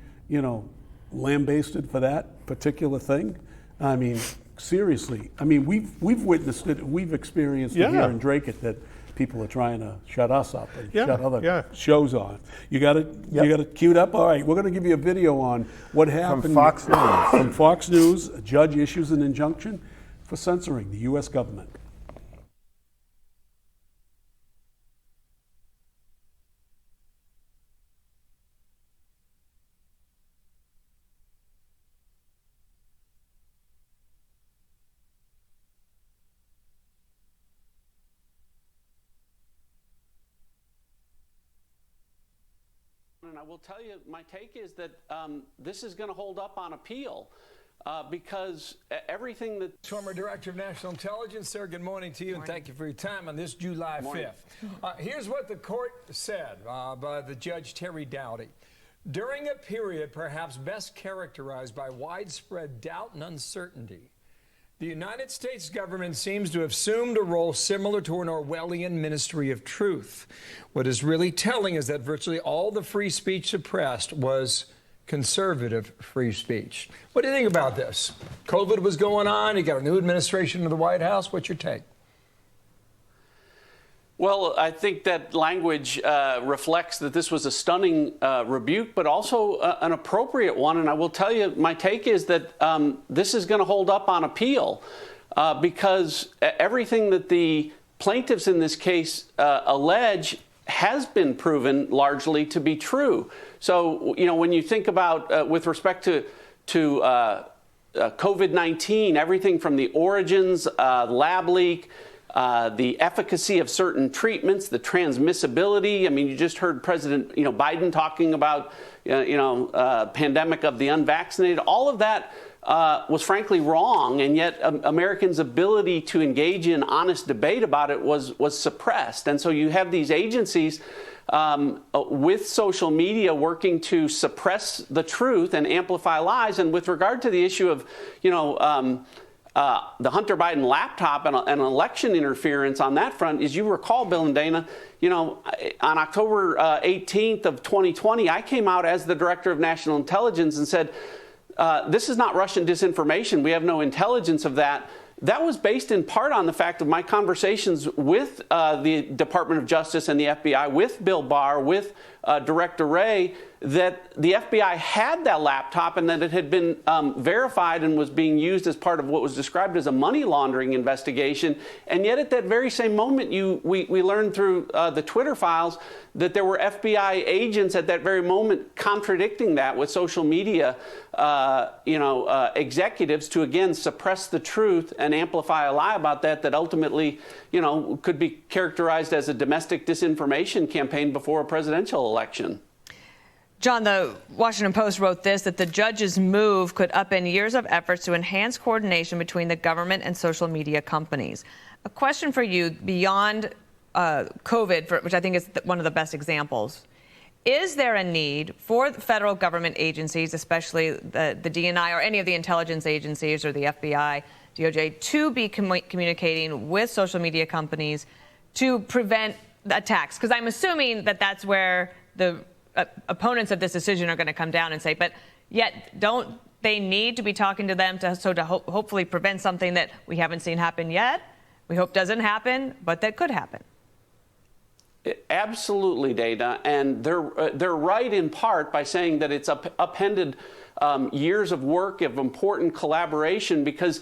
lambasted for that particular thing? I mean, seriously. I mean, we've witnessed it. We've experienced it here Yeah. in Dracut that people are trying to shut us up and Yeah, shut other yeah. shows on. You got it. Yep. You got it queued up. All right, we're going to give you a video on what happened Fox News. From Fox News, a judge issues an injunction for censoring the U.S. government. And I will tell you, my take is that this is going to hold up on appeal because everything that... Former Director of National Intelligence, sir, good morning to you, and thank you for your time on this July 5th. Here's what the court said by the Judge Terry Doughty. During a period perhaps best characterized by widespread doubt and uncertainty, the United States government seems to have assumed a role similar to an Orwellian ministry of truth. What is really telling is that virtually all the free speech suppressed was conservative free speech. What do you think about this? COVID was going on. You got a new administration in the White House. What's your take? Well, I think that language reflects that this was a stunning rebuke, but also an appropriate one. And I will tell you, my take is that this is going to hold up on appeal because everything that the plaintiffs in this case allege has been proven largely to be true. So, when you think about with respect to COVID-19, everything from the origins, lab leak, the efficacy of certain treatments, the transmissibility. I mean, you just heard President Biden talking about pandemic of the unvaccinated. All of that was frankly wrong, and yet Americans' ability to engage in honest debate about it was suppressed. And so you have these agencies with social media working to suppress the truth and amplify lies. And with regard to the issue of the Hunter Biden laptop and election interference on that front, as you recall, Bill and Dana, on October 18th of 2020, I came out as the Director of National Intelligence and said, this is not Russian disinformation. We have no intelligence of that. That was based in part on the fact of my conversations with the Department of Justice and the FBI, with Bill Barr, with Director Wray, that the FBI had that laptop and that it had been verified and was being used as part of what was described as a money laundering investigation. And yet at that very same moment, we learned through the Twitter files that there were FBI agents at that very moment contradicting that with social media executives to, again, suppress the truth and amplify a lie about that ultimately, could be characterized as a domestic disinformation campaign before a presidential election. John, the Washington Post wrote this, that the judge's move could upend years of efforts to enhance coordination between the government and social media companies. A question for you beyond COVID, which I think is one of the best examples. Is there a need for the federal government agencies, especially the DNI or any of the intelligence agencies or the FBI, DOJ, to be communicating with social media companies to prevent attacks? Because I'm assuming that that's where the opponents of this decision are going to come down and say, but yet don't they need to be talking to them to hopefully prevent something that we haven't seen happen yet, we hope doesn't happen, but that could happen? Absolutely, Dana, and they're right in part by saying that it's upended years of work of important collaboration, because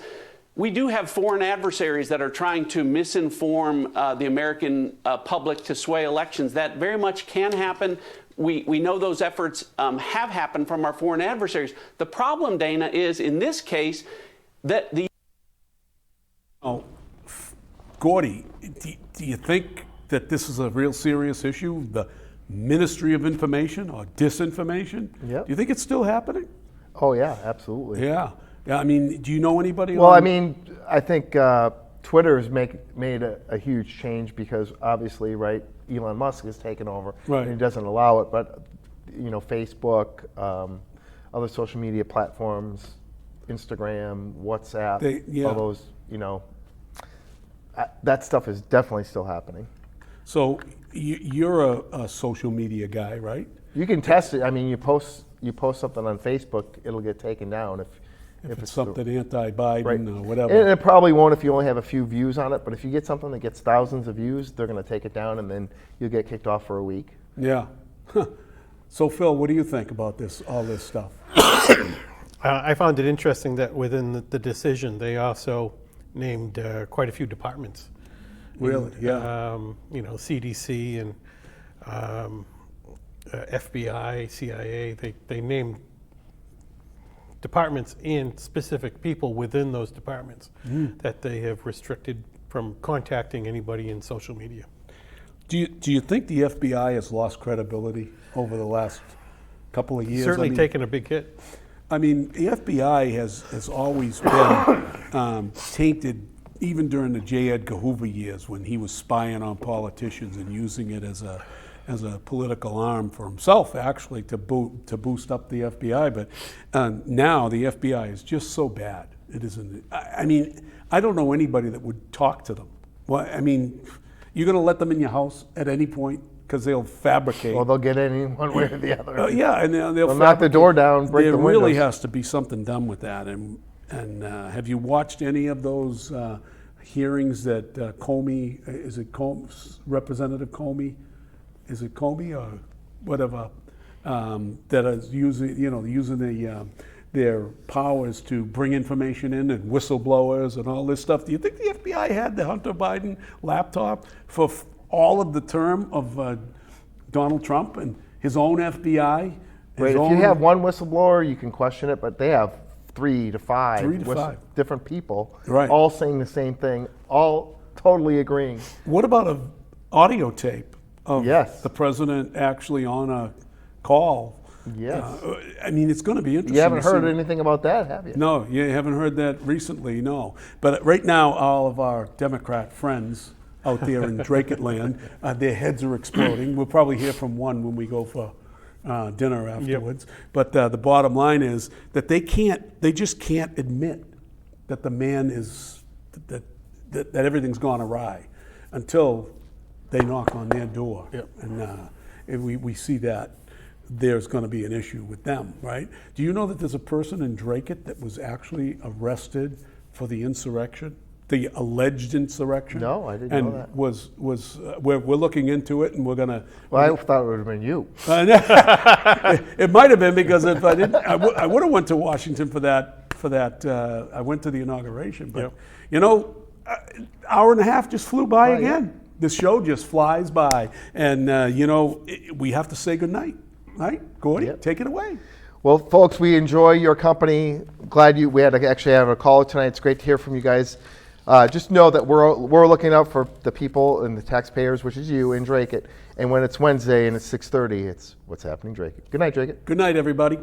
we do have foreign adversaries that are trying to misinform the American public to sway elections. That very much can happen. We know those efforts have happened from our foreign adversaries. The problem, Dana, is in this case that the Gordy, do you think that this is a real serious issue? The Ministry of Information or disinformation? Yep. Do you think it's still happening? Oh yeah, absolutely. Yeah. I mean, do you know anybody? Well, I mean, I think Twitter has made a huge change because obviously, right, Elon Musk has taken over, Right. and he doesn't allow it. But Facebook, other social media platforms, Instagram, WhatsApp, all those, that stuff is definitely still happening. So you're a social media guy, right? You can test it. I mean, you post something on Facebook, it'll get taken down if it's something anti-Biden right. or whatever. And it probably won't if you only have a few views on it. But if you get something that gets thousands of views, they're going to take it down, and then you'll get kicked off for a week. Yeah. So Phil, what do you think about all this stuff? I found it interesting that within the decision, they also named quite a few departments. Really? Yeah. CDC and FBI, CIA. They named departments and specific people within those departments that they have restricted from contacting anybody in social media. Do you think the FBI has lost credibility over the last couple of years? Certainly taken a big hit. I mean, the FBI has always been tainted, even during the J. Edgar Hoover years when he was spying on politicians and using it as a political arm for himself, actually, to boost up the FBI. But now the FBI is just so bad. It isn't. I mean, I don't know anybody that would talk to them. Well, I mean, you're going to let them in your house at any point because they'll fabricate. Well, they'll get in one way or the other. Yeah, and they'll knock the door down, break the windows. There really has to be something done with that. And have you watched any of those hearings that Comey, is it Representative Comey? Is it Comey or whatever? That is using their powers to bring information in and whistleblowers and all this stuff. Do you think the FBI had the Hunter Biden laptop for all of the term of Donald Trump and his own FBI? Right. If you have one whistleblower, you can question it, but they have 3 to 5 different people, right, all saying the same thing, all totally agreeing. What about an audio tape of yes. the president actually on a call? Yes. I mean, it's going to be interesting. You haven't heard anything about that, have you? No, you haven't heard that recently, no. But right now, all of our Democrat friends out there in Dracut land, their heads are exploding. We'll probably hear from one when we go for dinner afterwards. Yep. But the bottom line is that they just can't admit that the man is, that everything's gone awry until they knock on their door. Yep. And we see that there's going to be an issue with them, right? Do you know that there's a person in Dracut that was actually arrested for the insurrection, the alleged insurrection? No, I didn't know that. And we're looking into it, and we're going to. Well, I thought it would have been you. It might have been, because if I didn't, I would have went to Washington for that. I went to the inauguration, but hour and a half just flew by again. Yeah. The show just flies by, and we have to say goodnight. Right, Gordy, yep. Take it away. Well, folks, we enjoy your company. Glad we had to actually have a call tonight. It's great to hear from you guys. Just know that we're looking out for the people and the taxpayers, which is you in Dracut. And when it's Wednesday and it's 6:30, it's What's Happening Dracut. Good night, Dracut. Good night, everybody.